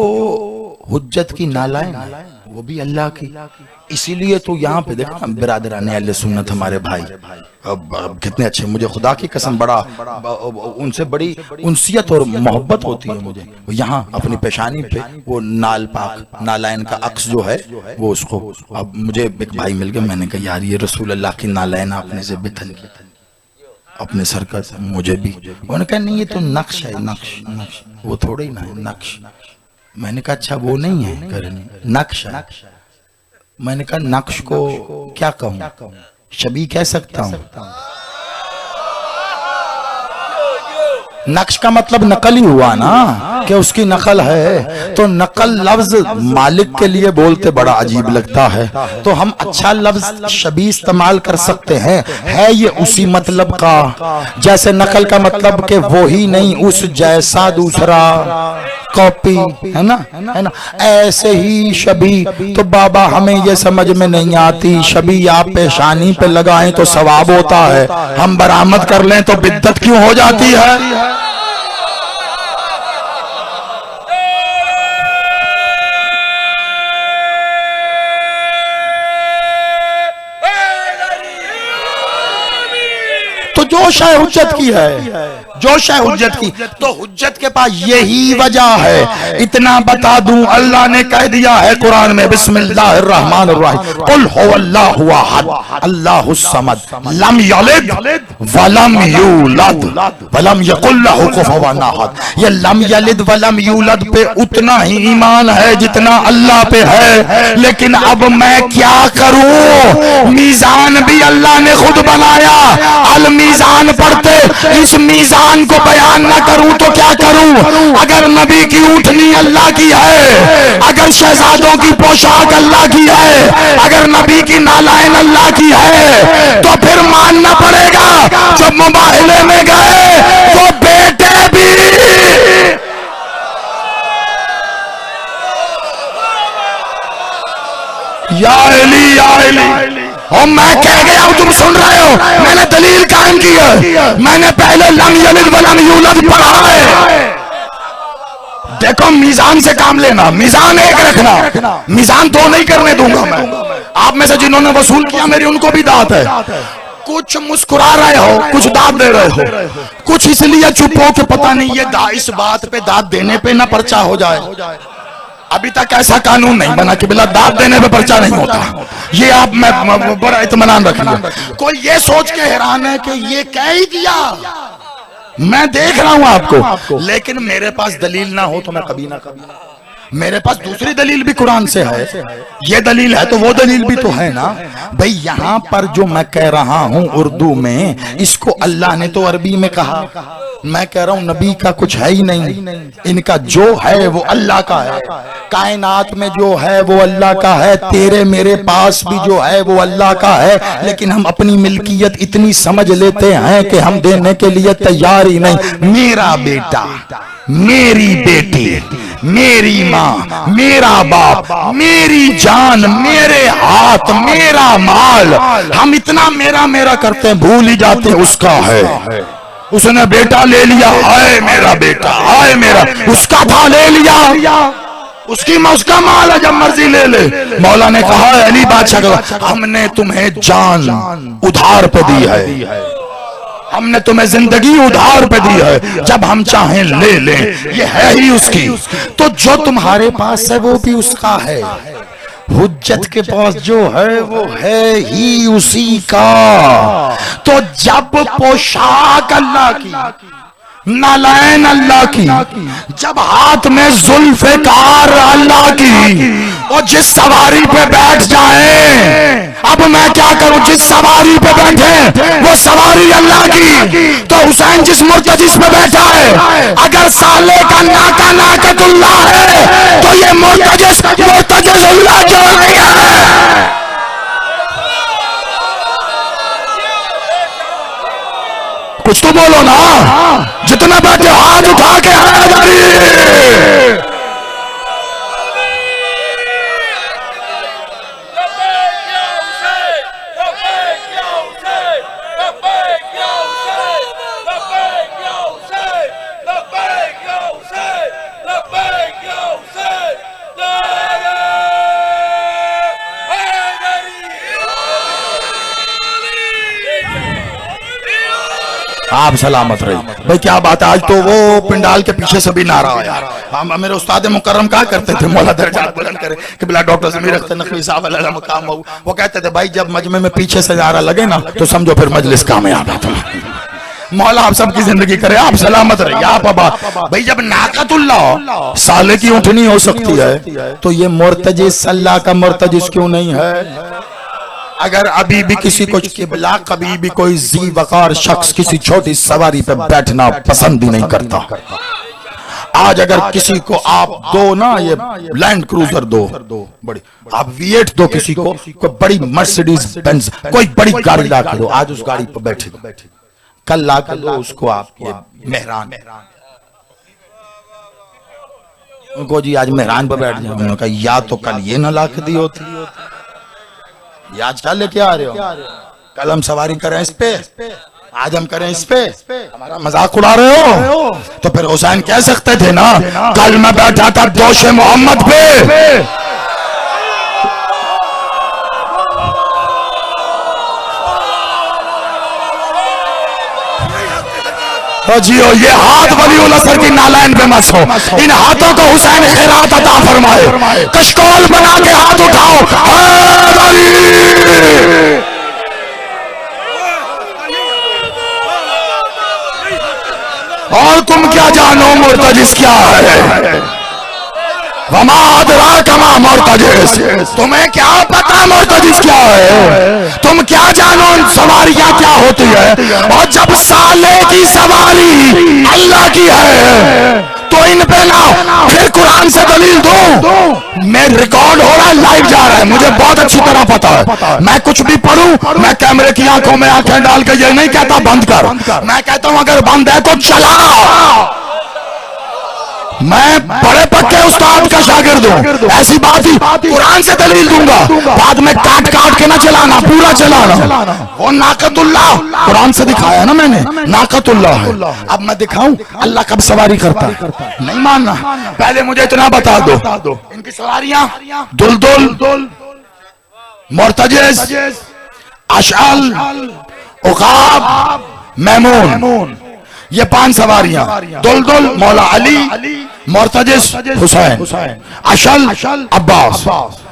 हुज्जत की नालायन है वो भी अल्लाह की। इसीलिए तो यहाँ पे देखना बिरादराने अहले सुन्नत हमारे भाई अब कितने अच्छे, मुझे खुदा की कसम बड़ा उनसे बड़ी उनसियत और मोहब्बत होती है मुझे। यहाँ अपनी पेशानी पे वो नाल पाक नालायन का अक्स जो है वो उसको, अब मुझे एक भाई मिल गया, मैंने कहा यार ये रसूल अल्लाह की नालायन आपने से बेथन की अपने सर का, मुझे भी। उन्होंने कहा नहीं ये तो नक्श है, नक्श नक्श वो थोड़े ही ना है नक्श। मैंने कहा अच्छा वो नहीं है, नक्श है। मैंने कहा नक्श को क्या कहूं, शबी कह सकता हूं। नक्श का मतलब नकल ही हुआ ना, कि उसकी नकल है, तो नकल लफ्ज मालिक के लिए बोलते बड़ा अजीब लगता है, तो हम अच्छा लफ्ज शबी इस्तेमाल कर सकते हैं, है ये उसी मतलब का, जैसे नकल का मतलब कि वो ही नहीं उस जैसा दूसरा कॉपी, है ना, है ना। ऐसे ही शबी तो बाबा हमें ये समझ में नहीं आती, शबी आप पेशानी पे लगाएं तो सवाब होता है, हम बरामद कर लें तो बिद्दत क्यों हो जाती है। तो जो शय हुज्जत की है, जो शय हुज्जत की, तो हुज्जत के पास यही वजह है। इतना बता दूं, अल्लाह ने कह दिया है कुरान में, बिस्मिल्लाहिर्रहमानिर्रहीम, कुल हुवल्लाहु अहद अल्लाहुस समद लम यलिद वलम यूलद वलम यकुल लहु कुफुवन अहद। ये लम यलिद वलम यूलद पे उतना ही ईमान है जितना अल्लाह पे है, लेकिन अब मैं क्या करूं, मीजान भी अल्लाह ने खुद बनाया, अल मीजान पढ़ते, इस मीजान को बयान ना करूं तो क्या करूं। अगर नबी की ऊँटनी अल्लाह की है, अगर शहजादों की पोशाक अल्लाह की है, अगर नबी की नालायन अल्लाह की है, तो फिर मानना पड़ेगा, जब मुबाहिले में गए तो बेटे भी या अली। और मैं कह गया हूं, तुम सुन रहे हो, मैंने दलील कायम की है। मैंने पहले लम यलिद वलम यूलद पढ़ा है। देखो मीजान से काम लेना, मीजान एक रखना, मीजान दो नहीं करने दूंगा मैं। आप में से जिन्होंने वसूल किया मेरी उनको भी दात है। कुछ मुस्कुरा रहे हो, कुछ दाद दे रहे हो, कुछ इसलिए चुप हो कि पता नहीं ये इस बात पे दाद देने पे ना पर्चा हो जाए। अभी तक ऐसा कानून नहीं बना कि बिला दाद देने पे पर्चा नहीं होता। ये आप मैं बड़ा इत्मीनान रखिए। कोई ये सोच के हैरान है कि ये क्या ही किया, मैं देख रहा हूं आपको, लेकिन मेरे पास दलील ना हो तो मैं कभी ना मेरे पास दूसरी दलील भी कुरान से है। ये दलील है तो वो दलील भी तो है ना भाई। यहां पर जो मैं कह रहा हूं उर्दू में, इसको अल्लाह ने तो अरबी में कहा। मैं कह रहा हूं नबी का कुछ है ही नहीं, इनका जो है वो अल्लाह का है। कायनात में जो है वो अल्लाह का है, तेरे मेरे पास भी जो है वो अल्लाह का है। लेकिन हम अपनी मिल्कियत इतनी समझ लेते हैं कि हम देने के लिए तैयार ही नहीं। मेरा बेटा, मेरी बेटी, मेरी माँ, मेरा बाप, मेरी जान, मेरे हाथ, मेरा माल, हम इतना मेरा मेरा करते हैं, भूल ही जाते हैं उसका है। उसने बेटा ले लिया, हाय मेरा बेटा, हाय मेरा, उसका था ले लिया, उसका माल है, जब मर्जी ले ले। मौला ने कहा है अली बादशाह, हमने तुम्हें जान उधार पे दी है, हमने तुम्हें जिंदगी उधार पे दी है, जब हम चाहें ले लें, ये है ही उसकी। तो जो तुम्हारे पास है वो भी उसका है, हुज्जत के पास जो है वो है ही उसी का। तो जब पोशाक अल्लाह की, नालायन अल्लाह की, जब हाथ में जुल्फ़िकार अल्लाह की, और जिस सवारी पे बैठ जाए, अब मैं क्या करूं, जिस सवारी पे बैठे वो सवारी अल्लाह की। तो हुसैन जिस मुर्तजिस पे बैठा है, अगर साले का नाका नाकतुल्लाह है तो ये मुर्तजिस मुर्तजिसुल्लाह क्यों नहीं है? कुछ तो बोलो ना, जितना बैठे हाथ उठा के हैदरी। आप सलामत रही भाई। क्या बात है, आज तो वो पिंडाल के पीछे से भी नारा आया। हम मेरे उस्ताद मुकर्रम कहा करते थे, मौला दर्जात बुलंद करे कि बिला डॉक्टर ज़मीर अख्तर नकवी साहब अलैहि मकाम, वो कहते थे भाई जब मजमे में पीछे से नारा लगे ना तो समझो फिर मजलिस कामयाब है। मौला आप सबकी जिंदगी करे, आप सलामत रहिए। आप भाई जब नाकतुल्लाह साले की ऊँटनी हो सकती है तो ये मुर्तजिस अल्लाह का मुर्तजिस क्यों नहीं है? अगर अभी भी किसी को किबला, कभी भी कोई जी वकार शख्स किसी छोटी सवारी पे बैठना पसंद ही नहीं करता। आज अगर किसी को आप दो ना ये लैंड क्रूजर दो बड़ी, आप V8 दो किसी को, कोई बड़ी मर्सिडीज बेंज कोई बड़ी गाड़ी ला के दो, आज उस गाड़ी पर बैठेगा। कल ला कर दो उसको आप ये मेहरान, उनको जी आज मेहरान पर बैठ जाए। उन्होंने कहा या तो कल ये ना ला के दी होती, आज क्या लेके आ रहे हो? कल हम सवारी करें इस पे, आज हम करें इस पे, हमारा मजाक उड़ा रहे हो? तो फिर हुसैन कह सकते थे ना, कल मैं बैठा था दोशे मोहम्मद पे, तो जियो ये हाथ वलीउल असर की नालायन पे मत हो। इन हाथों को हुसैन खैरात अता फरमाए। कशकोल बना के हाथ उठाओ, और तुम क्या जानो मुर्तजिस क्या है? वमा अदरा कमा मुर्तजिस, तुम्हें क्या पता मुर्तजिस क्या है? तुम क्या जानो सवारियां क्या होती है? और जब साले की सवारी अल्लाह की है तो इन पे ना फिर कुरान से दलील दूं। मैं रिकॉर्ड हो रहा है, लाइव जा रहा है, मुझे बहुत अच्छी तरह पता है। मैं कुछ भी पढ़ूं, मैं कैमरे की आंखों में आंखें डाल के ये नहीं कहता बंद कर, मैं कहता हूं अगर बंद है तो चला। मैं बड़े पक्के उस्ताद का शागिर्द हूं, ऐसी बात ही कुरान से दलील दूंगा, बाद में काट काट के ना चलाना, पूरा चलाना। वो नाकतुल्लाह कुरान से दिखाया ना मैंने, नाकतुल्लाह है। अब मैं दिखाऊं अल्लाह कब सवारी करता है, नहीं मानना। पहले मुझे इतना बता दो, इनकी सवारियां दुलदुल, मुर्तजिज, अशअल, उकाब, मैमून, ये 5 सवारियां। दुलदुल मौला अली, मुर्तजिज हुसैन, अशल अब्बास,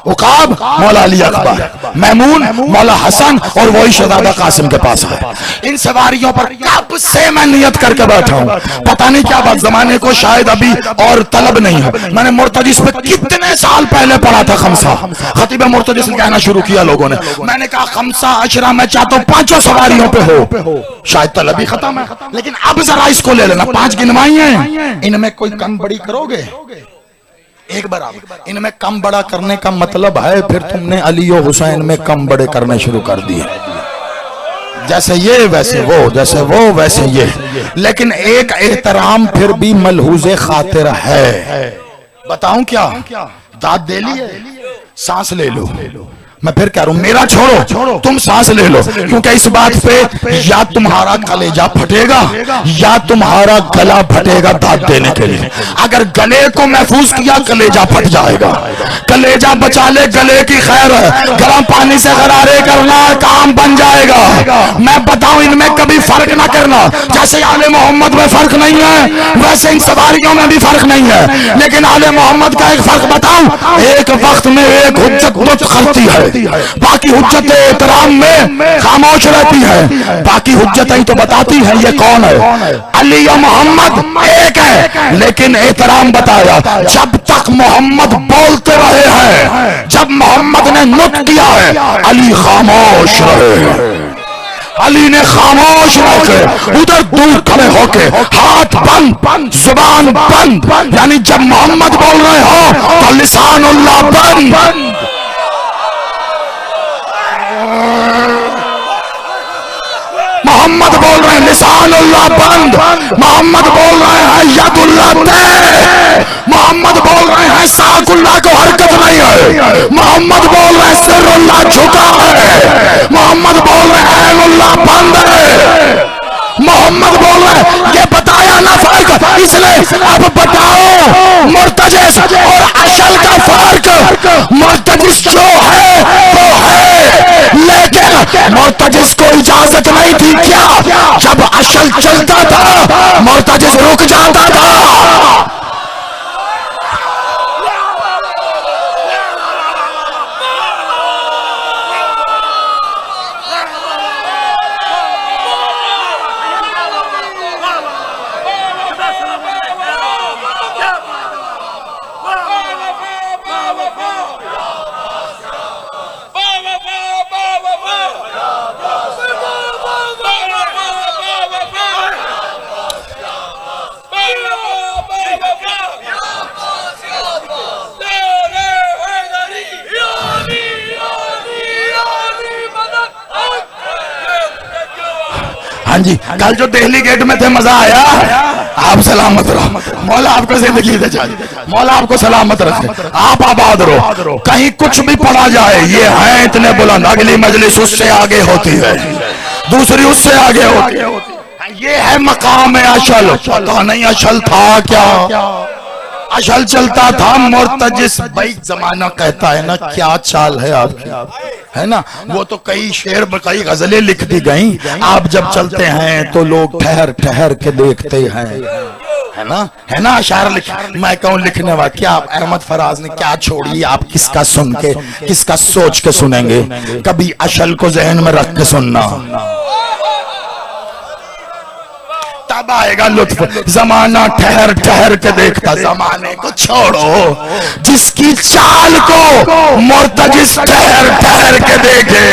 उकाब मौला अली अकबर, मैमून मौला हसन और वही शहजादा कासिम के पास है। इन सवारियों पर कब से मैं नियत करके बैठा हूं, पता नहीं क्या बात, जमाने को शायद अभी और तलब नहीं है। मैंने मुर्तजिज पे कितने साल पहले पढ़ा था खमसा, खतीब मुर्तजिज ने कहना शुरू किया लोगों ने। मैंने कहा खमसा अशरा मैं चाहता हूं 5 सवारियों पे हो, शायद तलब ही खत्म है। लेकिन अब जरा इसको ले लेना, 5 गिनवाई हैं, इनमें कोई कम बड़ी करोगे, एक बराबर। इनमें कम बड़ा करने का मतलब है फिर तुमने अली और हुसैन में कम बड़े करने शुरू कर दिए, जैसे ये वैसे वो, जैसे वो वैसे ये। लेकिन एक एहतराम फिर भी मलहूज़े खातिर है। बताऊं क्या, दाद दे ली है, सांस ले लो। मैं फिर कह रहा हूं मेरा छोड़ो, तुम सांस ले लो, क्योंकि इस बात पे या तुम्हारा कलेजा फटेगा या तुम्हारा गला फटेगा दाद देने के लिए। अगर गले को महफूज किया कलेजा फट जाएगा, कलेजा बचा ले गले की खैर है, गर्म पानी से गरारे करना काम बन जाएगा। मैं बताऊं इनमें कभी फर्क ना करना, जैसे आले मोहम्मद में फर्क नहीं है वैसे इन सवारियों में भी फर्क नहीं है। लेकिन आले मोहम्मद का एक फर्क बताऊं, एक वक्त में एक हुज्जत दुरुस्त करती है, बाकी हुज्जत एहतराम में खामोश रहती है। बाकी हुज्जतें तो बताती हैं ये कौन है, अली या मोहम्मद एक है, लेकिन एहतराम बताया जब तक मोहम्मद बोलते रहे हैं, जब मोहम्मद ने नुत्क किया है अली खामोश रहे। अली ने खामोश रहकर उधर दूर खड़े होके हाथ बंद जुबान बंद, यानी जब मोहम्मद बोल रहे हो तो लिसानुल्लाह बंद। मोहम्मद बोल रहे हैं लिसानुल्लाह बंद, मोहम्मद बोल रहे हैं यदुल्लाह तय, मोहम्मद बोल रहे हैं साकुल्लाह को हरकत नहीं है, मोहम्मद बोल रहे हैं सिर्रुल्लाह झुका है, मोहम्मद बोल रहे हैं ऐनुल्लाह बंद है, मोहम्मद बोल रहे हैं। ये बताया ना फर्क, इसलिए अब बताओ मुर्तजिज और अशल का फर्क। मुर्तजिज जो है वो है, लेकिन मुर्तजिज को इजाजत नहीं थी क्या, जब अशल चलता था मुर्तजिज रुक जाता था। हाँ जी, कल जो दिल्ली गेट में थे मजा आया। आप सलामत रहो, मौला आपको जिंदगी दे जाए, मौला आपको सलामत रखे, आप आबाद रहो। कहीं कुछ भी पढ़ा जाए ये है इतने बुलंद, अगली मजलिस उससे आगे होती है, दूसरी उससे आगे होती है। ये है मकाम अशल, पता नहीं अशल था क्या, अशल चलता था मुर्तजिज। भाई जमाना कहता है ना क्या चाल है आपकी, है ना। वो तो कई शेर कई गजलें लिख दी गई, आप जब चलते हैं तो लोग ठहर ठहर के देखते हैं, है ना अशार लिख। मैं कहूँ लिखने वाला क्या अहमद फराज ने क्या छोड़ी, आप किसका सुन के किसका सोच के सुनेंगे, कभी अशल को जहन में रख के सुनना, तब आएगा लुत्फ। जमाना ठहर ठहर के देखता, जमाने को छोड़ो, जिसकी चाल को मुर्तजिज ठहर ठहर के देखे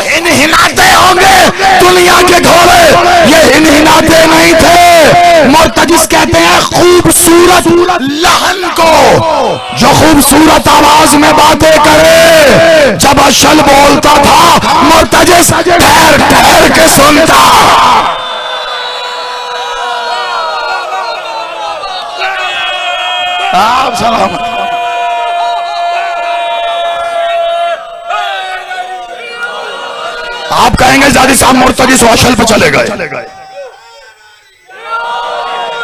हिनहिनाते होंगे दुनिया के घोड़े, ये हिनहिनाते नहीं थे। मुर्तजिस कहते हैं खूबसूरत लहन को, जो खूबसूरत आवाज में बातें करे। जब अशल बोलता था मुर्तजिस ठहर ठहर के सुनता। आप सलाम। आप कहेंगे जादी साहब मुर्तजिस अशल पे चले गए।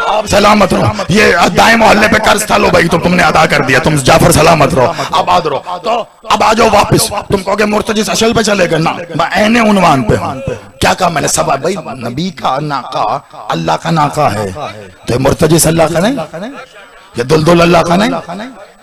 आप सलामत रहो। ये दाएं मोहल्ले पे कर्ज था, लो भाई तो तुमने अदा कर दिया, तुम जाफर सलामत रहो, आबाद रहो। तो अब आ जाओ वापस। तुम कहोगे मुर्तजिस अशल पे चले गए ना, मैं ऐने उन्वान पे हूं। क्या कहा मैंने? सब भाई नबी का नाका अल्लाह का नाका है, तो मुर्तजिस अल्लाह का नहीं, ये दुलदुल अल्लाह का नहीं,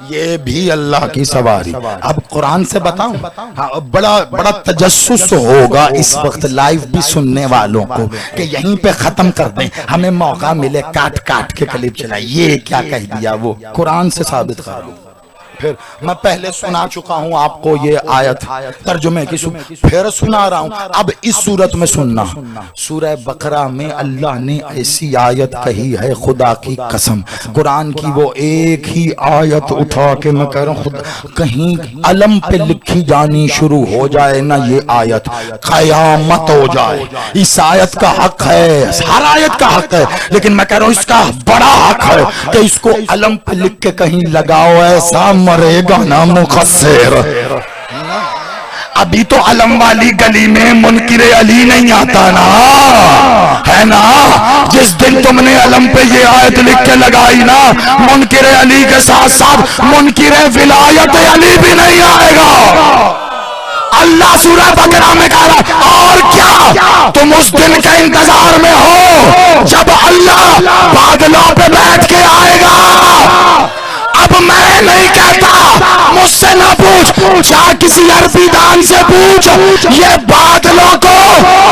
ये भी अल्लाह की सवारी। अब कुरान से बताऊं, हाँ, बड़ा बड़ा तजस्सुस होगा इस वक्त लाइव भी सुनने वालों को कि यहीं पे खत्म कर दें, हमें मौका मिले काट काट के क्लिप चलाए। ये क्या कह दिया, वो कुरान से साबित कर दूं। फिर मैं पहले सुना चुका हूं आपको ये आयत तर्जुमे की, फिर सुना रहा हूं। अब इस सूरत में सुनना, सूरह बकरा में अल्लाह ने ऐसी आयत कही है, खुदा की कसम, कुरान की वो एक ही आयत उठा के मैं कह रहा हूं, खुदा कहीं अलम पे लिखी जानी शुरू हो जाए ना ये आयत, कयामत हो जाए। इस आयत का हक है, हर आयत का हक है, लेकिन मैं कह रहा हूं इसका बड़ा हक है कि इसको अलम पे लिख के कहीं लगाओ, ऐसा मरेगा ना मुखस्सिर। अभी तो अलम वाली गली में मुनकिरे अली नहीं आता ना, है ना? जिस दिन तुमने अलम पे ये आयत लिख के लगाई ना, मुनकिरे अली के साथ साथ मुनकिरे विलायत अली भी नहीं आएगा। अल्लाह सूरह बकरा में कह रहा है, और क्या तुम उस दिन के इंतजार में हो जब अल्लाह बादलों पे बैठ के आएगा। अब मैं नहीं कहता, मुझसे ना पूछ, जा किसी अरबी दान से पूछ, ये बादलों को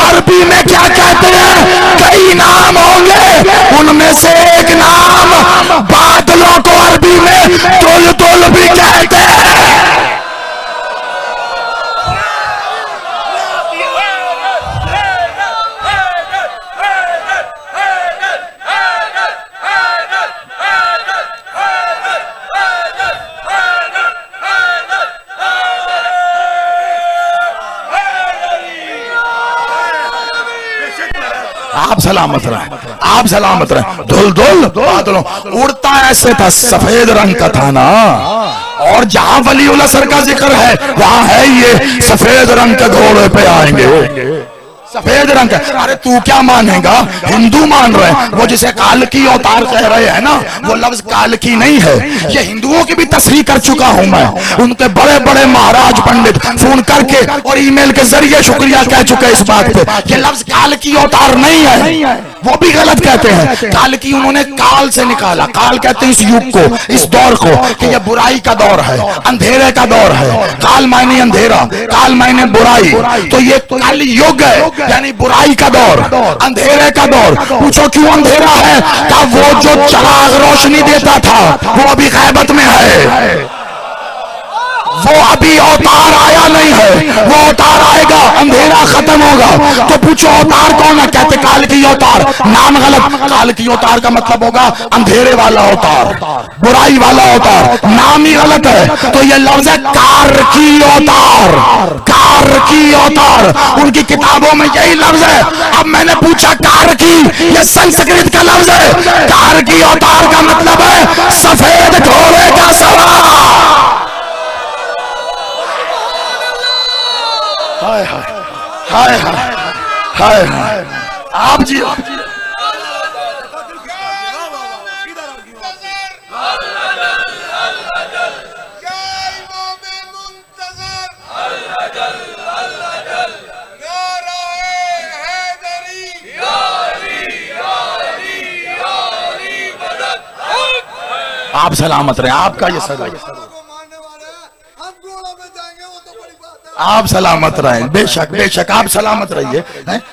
अरबी में क्या कहते हैं। कई नाम होंगे, उनमें से एक नाम बादलों को अरबी में दुलदुल भी कहते हैं। आप सलामत रहे, आप सलामत रहे। धुल बादलों उड़ता ऐसे था, सफेद रंग का था ना, और जहां वलीउल्लाह सर का जिक्र है वहां है ये सफेद रंग के घोड़े पे आएंगे, सफेद रंग का। अरे तू क्या मानेगा, हिंदू मान रहे हैं, वो जिसे काल की अवतार कह रहे हैं ना, वो लफ्ज काल की नहीं है, ये हिंदुओं की भी तस्रीह कर चुका हूं मैं। उनके बड़े बड़े महाराज पंडित फोन करके और ईमेल के जरिए शुक्रिया कह चुके इस बात पे, ये लफ्ज काल की अवतार नहीं है, वो भी गलत कहते हैं। काल की उन्होंने काल से निकाला, काल कहते हैं इस युग को, इस दौर को, कि ये बुराई का दौर है, अंधेरे का दौर है। काल मायने अंधेरा, काल मायने बुराई, तो ये कल युग है, यानी बुराई का दौर, अंधेरे का दौर। पूछो क्यों अंधेरा है? क्या वो जो चराग रोशनी देता था वो अभी गैबत में है, वो अभी अवतार आया नहीं है, वो अवतार आएगा, अंधेरा खत्म होगा। तो पूछो अवतार कौन है? कहते काल की अवतार, नाम गलत। काल की अवतार का मतलब होगा अंधेरे वाला अवतार, बुराई वाला अवतार, नाम ही गलत है। तो ये लफ्ज है कार की अवतार, कार की अवतार, उनकी किताबों में यही लफ्ज है। अब मैंने पूछा कार की, ये संस्कृत का लफ्ज है, कार की अवतार का मतलब है सफेद घोड़े का सवार। हाय हाय हाय हाय हाय, आप जी आप सलामत रहे, आपका ये सदा को मारने वाले हैं, हम घोड़ों में जाएंगे, वो तो बड़ी बात है। आप सलामत रहें, बेशक बेशक आप सलामत रहिए।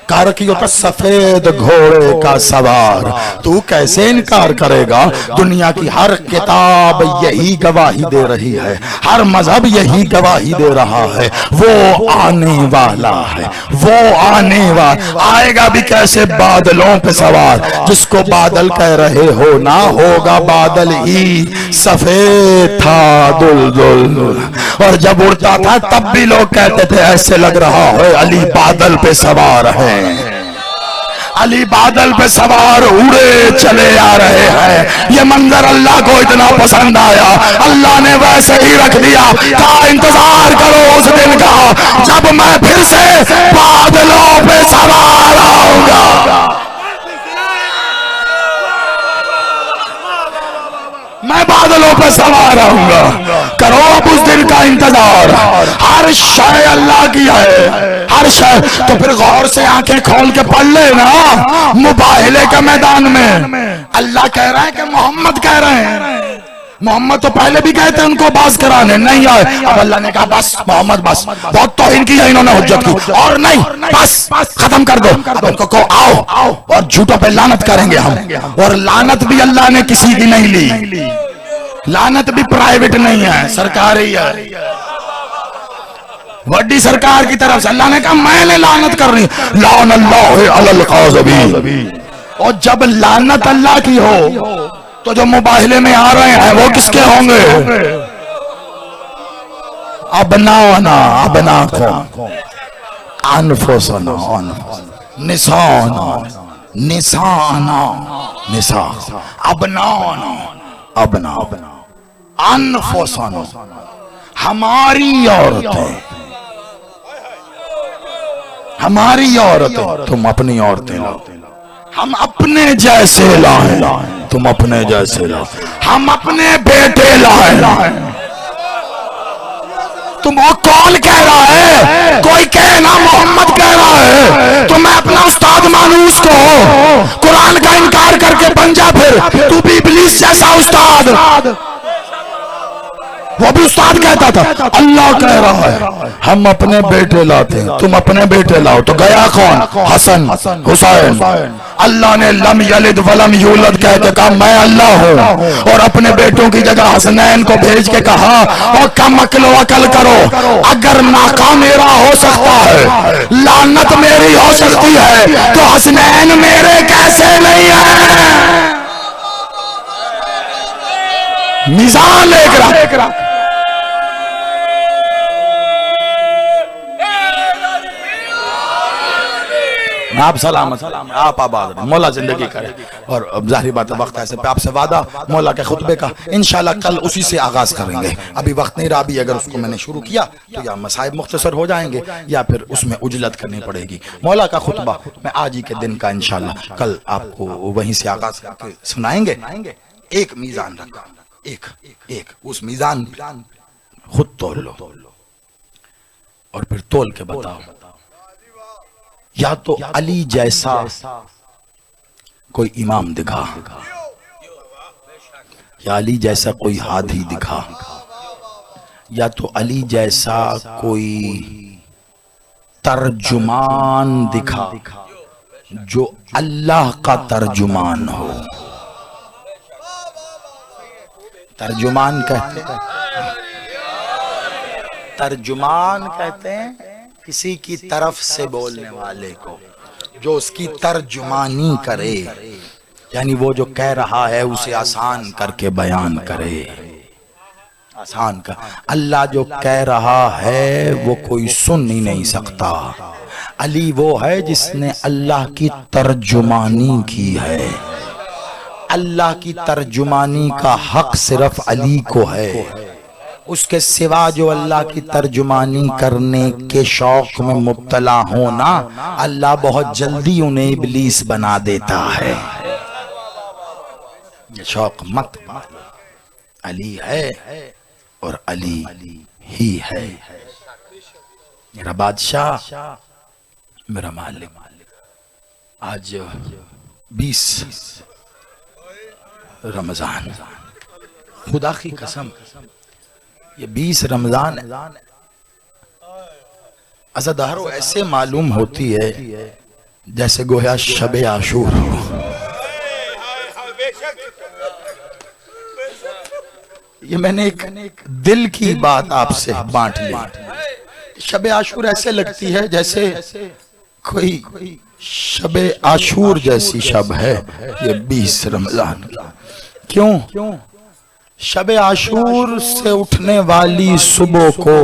कार की होता सफेद घोड़े का सवार, तू कैसे इनकार करेगा? दुनिया की हर किताब यही गवाही दे रही है, हर मजहब यही गवाही दे रहा है। वो आने वाला है, वो आने वाला आएगा भी कैसे? बादलों पे सवार। जिसको बादल कह रहे हो ना, होगा बादल ही सफेद था दुल, और जब उड़ता था तब भी लोग कहते थे ऐसे लग रहा है अली बादल पे सवार है, अली बादल पे सवार उड़े चले आ रहे हैं। ये मंजर अल्लाह को इतना पसंद आया, अल्लाह ने वैसे ही रख दिया। कहा इंतजार करो उस दिन का जब मैं फिर से बादलों पे सवार आऊंगा, मैं बादलों पे सवार आऊंगा। करो अब उस दिन का इंतजार। हर शय अल्लाह की है, हर शय। तो फिर गौर से आंखें खोल के पढ़ लेना। मुबाहिले के मैदान में अल्लाह कह रहा है कि मोहम्मद कह रहे हैं। मोहम्मद तो पहले भी कहते हैं उनको बास कराने, नहीं आए। अब अल्लाह ने कहा बस मोहम्मद बस, बहुत तौहीन की है इन्होंने हुज्जत की, और नहीं बस खत्म कर दो। अब उनको कहो आओ और झूठों पे लानत करेंगे हम। और लानत भी अल्लाह ने किसी की नहीं ली, लानत भी प्राइवेट नहीं है, सरकारी है, बड़ी सरकार की तरफ से। अल्लाह ने कहा मैंने लानत करनी, लान अल्लाह अलल काज़िबीन। और जब लानत अल्लाह की हो तो जो मुबाहिले में आ रहे हैं वो किसके होंगे? अबनाना अबनाकुम अनफुसना निसाना निसाना निसा अबनाना अबना अनफुसना, हमारी औरतें, हमारी औरतें, तुम अपनी औरतें लाओ। हम अपने जैसे लाए, तुम अपने जैसे लाओ। हम अपने बेटे लाए, तुम वो कौन कह रहा है? कोई कहे ना मोहम्मद कह रहा है, तो मैं अपना उस्ताद मानूं उसको? कुरान का इनकार करके बन जा फिर तू भी इब्लीस जैसा उस्ताद। वो भी उस्ताद कहता था, अल्लाह कह रहा है हम अपने बेटे लाते हैं, तुम अपने बेटे लाओ। तो गया कौन? हसन हुसैन। अल्लाह ने लम यलिद वलम यूलद कह के कहा मैं अल्लाह हूँ, और अपने बेटों की जगह हसनैन को भेज के कहा और कम अक्ल अकल करो, अगर नाकाम मेरा हो सकता है, लानत मेरी हो सकती है, तो हसनैन मेरे कैसे नहीं है? मिजान लेकर आप सलामत, आप आबाद, मौला जिंदगी करे। और जाहिर बात है वक्त ऐसे पे आपसे वादा मौला के खुतबे का इंशाल्लाह कल उसी से आगाज करेंगे। अभी वक्त नहीं रहा, अभी अगर उसको मैंने शुरू किया तो या मसाइब मुख्तसर हो जाएंगे या फिर उसमें उजलत करनी पड़ेगी। मौला का खुतबा मैं आज ही के दिन का इंशाल्लाह कल आपको वहीं से आगाज करके सुनाएंगे। एक मीजान रखा, एक एक उस मीजान खुद तोल लो और फिर तोल के बताओ, या तो अली जैसा कोई इमाम दिखा, या अली जैसा कोई हादी दिखा, या तो अली जैसा कोई तर्जुमान दिखा जो अल्लाह का तर्जुमान हो। तर्जुमान कहते हैं, तर्जुमान कहते हैं किसी की तरफ से बोलने वाले को, जो उसकी तर्जुमानी करे, यानी वो जो कह रहा है उसे आसान करके बयान करे, आसान कर। अल्लाह जो कह रहा है वो कोई सुन ही नहीं सकता। अली वो है जिसने अल्लाह की तर्जुमानी की है। अल्लाह की तर्जुमानी का हक सिर्फ अली को है। उसके सिवा जो अल्लाह की तर्जुमानी करने के शौक में मुब्तला हो ना, अल्लाह बहुत जल्दी उन्हें इब्लीस बना देता है। ये शौक मत, अली है और अली ही है, मेरा बादशाह, मेरा मालिक। आज 20 रमजान, खुदा की कसम ये 20 रमजान अज़ादारो ऐसे मालूम होती है जैसे गोया शबे आशूर हो। ये मैंने एक दिल की बात आपसे बांट ली। शबे आशूर ऐसे लगती है जैसे कोई शबे आशूर जैसी शब है ये 20 रमजान की। क्यों? शबे आशूर से उठने वाली सुबह को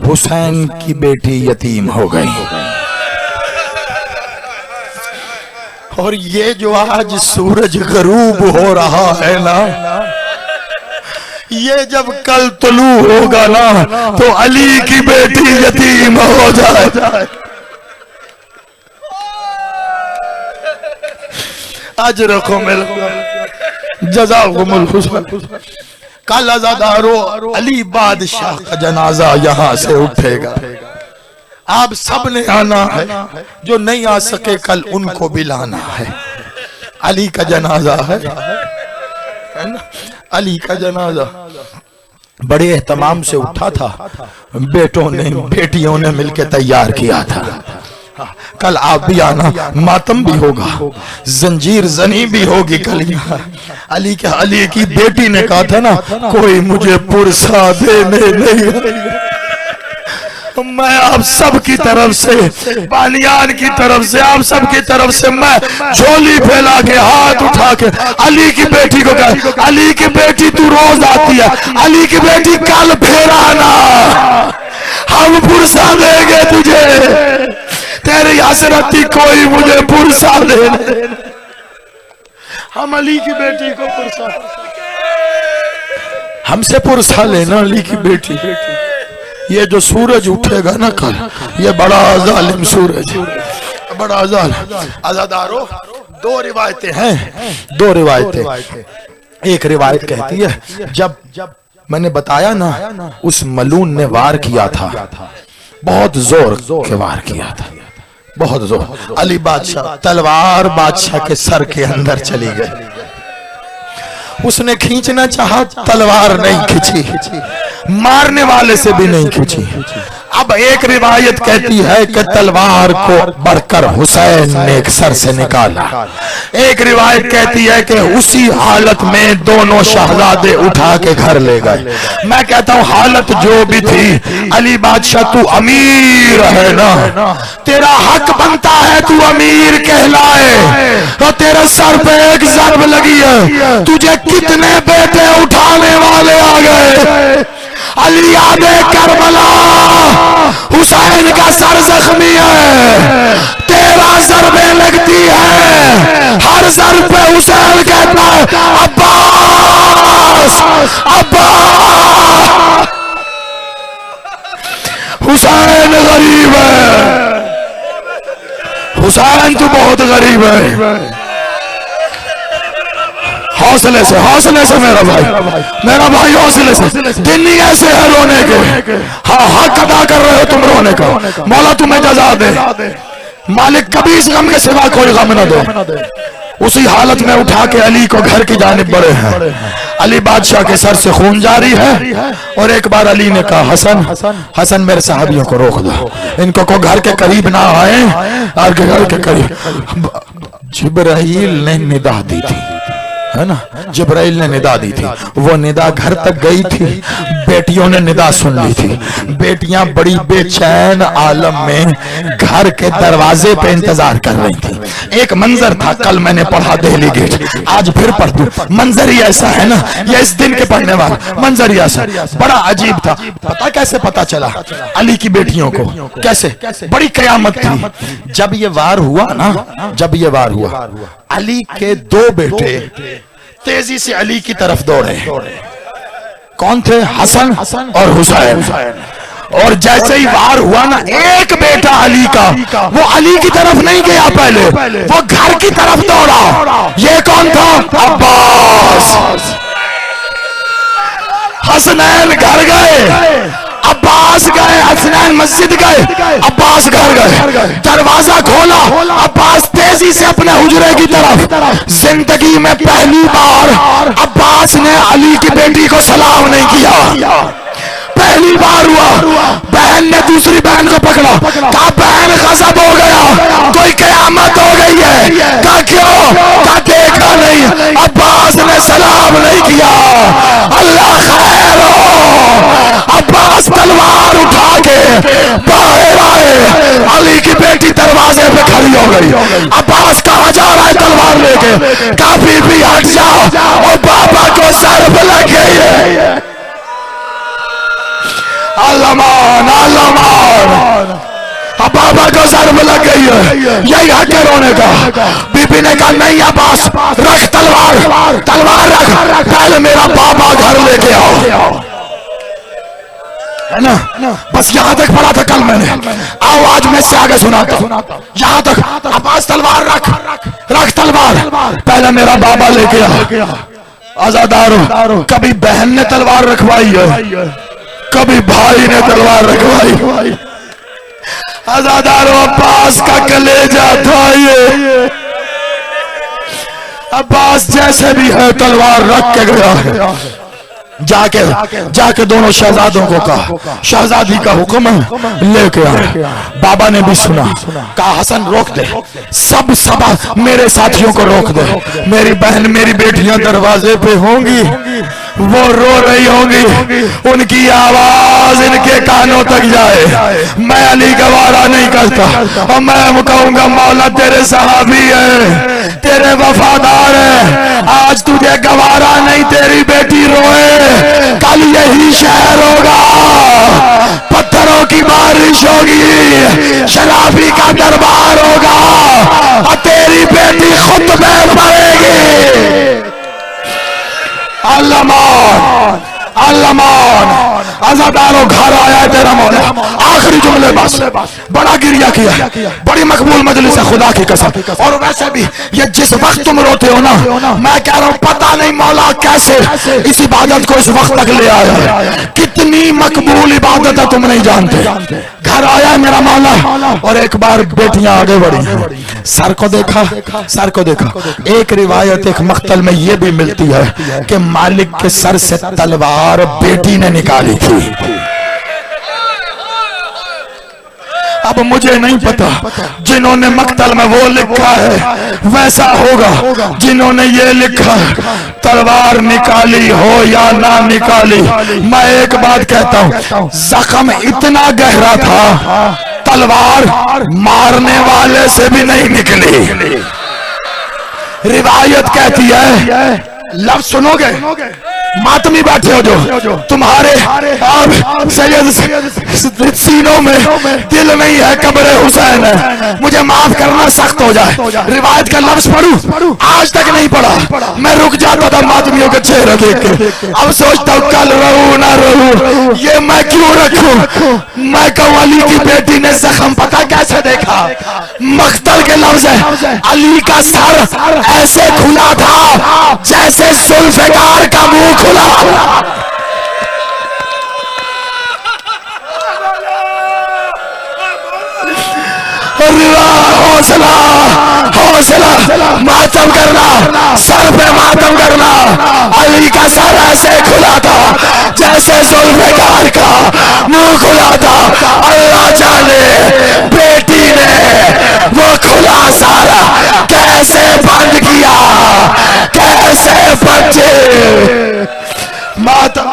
हुसैन की बेटी यतीम हो गई, और ये जो आज सूरज गरूब हो रहा है ना, ये जब कल तुलू होगा ना तो अली की बेटी यतीम हो जाए। आज रखो मेरे जज़ाकुमुल हुस्न। कल अज़ादारो अली बादशाह का जनाजा यहां से उठेगा। आप सब ने आना है, जो नहीं आ सके कल उनको भी लाना है। अली का जनाजा है ना, अली का जनाजा बड़े एहतमाम से उठा था, बेटों ने बेटियों ने मिलकर तैयार किया था। कल आप भी आना, मातम भी होगा, जंजीर जनी भी होगी कल यहाँ। अली की बेटी ने कहा था ना, कोई मुझे पुरसा देने नहीं। मैं आप सब की तरफ से, बानियान की तरफ से, आप सब की तरफ से मैं झोली फैला के हाथ उठा के अली की बेटी को कहा, अली की बेटी तू रोज आती है, अली की बेटी कल फिर आना, हम पुरसा देंगे तुझे, तेरी हसरती कोई मुझे पुरसा दे। हम अली की बेटी को पुरसा, हमसे पुरसा लेना अली की बेटी। ये जो सूरज उठेगा ना कल, ये बड़ा जालिम सूरज, बड़ा जालिम। अज़ादारो दो रिवायतें हैं, दो रिवायतें। एक रिवायत कहती है जब मैंने बताया ना उस मलून ने वार किया था, बहुत जोर के वार किया था, बहुत जोर। अली बादशाह तलवार बादशाह के सर के अंदर चली गई। उसने खींचना चाहा, तलवार नहीं खींची, मारने वाले से भी नहीं खींची। अब एक रिवायत कहती है कि तलवार को बढ़कर हुसैन ने एक सर से निकाला। एक रिवायत कहती है कि उसी हालत में दोनों शहजादे उठा के घर ले गए। मैं कहता हूँ हालत जो भी थी, अली बादशाह तू अमीर है ना, तेरा हक बनता है तू अमीर कहलाए, तो तेरे सर पे एक ज़र्ब लगी है, तुझे कितने बेटे उठाने वाले आ गए। अली यादे करबला, हुसैन का सर जख्मी है, 13 ज़रबें लगती है, हर ज़रब पे हुसैन कहता है अब्बास अब्बास। हुसैन गरीब है, हुसैन तू बहुत गरीब है। हौसले से मेरा भाई हौसले से। दिन ही ऐसे है रोने के, हाँ हक अदा कर रहे हो तुम रोने का, मौला तुम्हें जज़ा दे, मालिक कभी इस गम के सिवा कोई गम न दे। उसी हालत में उठा के अली को घर की जानिब बढ़े हैं। अली बादशाह के सर से खून जारी है, और एक बार अली ने कहा हसन मेरे सहाबियों को रोक दो, इनको को घर के करीब ना आए, और घर के करीब। जिब्राइल ने निदा दी थी, है ना, जिब्राइल ने निदा दी थी, वो निदा घर तक गई थी, बेटियों ने निदा सुन ली थी। बेटियां बड़ी बेचैन आलम में घर के दरवाजे पे इंतजार कर रही थी। एक मंजर था, कल मैंने पढ़ा दिल्ली गेट, आज फिर पढ़ दूं। मंजर ही ऐसा है ना, ये इस दिन के पढ़ने वाला मंजर ही ऐसा बड़ा अजीब था। पता कैसे पता चला अली की बेटियों को, कैसे? बड़ी कयामत थी जब ये वार हुआ ना, जब ये वार हुआ, अली के दो बेटे तेजी से अली की तरफ दौड़े। कौन थे? हसन और हुसैन। और जैसे ही वार हुआ ना, एक बेटा अली का वो अली की तरफ नहीं गया, पहले वो घर की तरफ दौड़ा। ये कौन था? अब्बास। हसनैन घर गए, अब्बास गए, हसनैन मस्जिद गए, अब्बास घर गए। दरवाजा खोला, अब्बास तेजी से अपने हुजरे की तरफ। जिंदगी में पहली बार अब्बास ने अली की बेटी को सलाम नहीं किया, पहली बार हुआ। बहन बहन ने दूसरी बहन को पकड़ा, कहा बहन गजब हो गया, कोई कयामत हो गई है। कहा क्यों? कहा देखा नहीं, अब्बास ने सलाम नहीं किया। अल्लाह खैर हो। अब्बास तलवार उठा के बाहर आए, अली की बेटी दरवाजे पे खड़ी हो गई। अब्बास कहा जा रहा है तलवार लेके, कहा बीबी हट जाओ, और बाबा को सर पे लग गई है। अल्लामान अल्लामान, अब बाबा को सर में लग गई है, यही हक है रोने का। बीबी ने कहा नहीं अब्बास रख तलवार, तलवार रख, पहले मेरा बाबा घर लेके आओ, है ना। बस यहाँ तक पढ़ा था कल मैंने, आओ आज मैं से आगे सुनाता हूँ यहाँ तक। अब्बास तलवार रख, रख तलवार, पहले मेरा बाबा लेके आओ। आजादारो, कभी बहन ने तलवार रखवाई है, कभी भाई ने तलवार रखवाई। आजादारो, अब्बास का कलेजा था ये। अब्बास जैसे भी है तलवार रख के गया है। जाके दोनों शहजादों को कहा शहजादी का हुक्म लेके आए। बाबा ने भी सुना, कहा हसन रोक दे, सब मेरे साथियों को रोक दे। मेरी बहन मेरी बेटियां दरवाजे पे होंगी, वो रो रही होंगी, उनकी आवाज इनके कानों तक जाए। मैं अली गवारा नहीं करता, और मैं कहूंगा मौला तेरे सहाबी है, तेरे वफादार है, आज तुझे गवारा नहीं तेरी बेटी रोए, कल यही शहर होगा, पत्थरों की बारिश होगी, शराबी का दरबार होगा, और तेरी बेटी खुतबे पड़ेगी। अल्लामान अल्लामान, आजादारों घर आया है तेरा मौला। आखिरी जुमले बस, बड़ा गिरिया किया, बड़ी मकबूल मजलिस है खुदा की कसम। और वैसे भी ये जिस वक्त तुम रोते हो ना, मैं कह रहा हूं पता नहीं मौला कैसे इस इबादत को इस वक्त तक ले आया है। कितनी मकबूल इबादत है तुम नहीं जानते। घर आया है मेरा मौला, और एक बार बेटियां आगे बढ़ी, सर को देखा, सर को देखा। एक रिवायत एक मख्तल में ये भी मिलती है कि मालिक के सर से तलवार बेटी ने निकाली थी। अब मुझे नहीं पता जिन्होंने मक्तल में वो लिखा है वैसा होगा, जिन्होंने ये लिखा तलवार निकाली हो या ना निकाली। मैं एक बात कहता हूं, जख्म इतना गहरा था तलवार मारने वाले से भी नहीं निकली। रिवायत कहती है, लफ्ज सुनोगे, मातमी बैठे हो जो तुम्हारे सैयद सीनों में दिल नहीं है, कब्र हुसैन है, मुझे माफ करना सख्त हो जाए। रिवायत का लफ्ज पढ़ूं, आज तक नहीं पढ़ा। मैं रुक जाता था मातमियों के चेहरे देख के, अब सोचता हूँ कल रहूं ना रहूं, ये मैं क्यों रखूं। मैं कहूँ अली की बेटी ने जख्म पता कैसे देखा, मख्तल के लफ्ज है, अली का सर ऐसे खुला था जैसे जुल्फिकार का मुंह खुला। हौसला हौसला, मातम करना, सर पे मातम करना। अली का सर ऐसे खुला था जैसे जुल्फिकार का मुंह खुला था। अल्लाह जाने बेटी ने वो खुला सारा कैसे बंद किया, कैसे बचे। मातम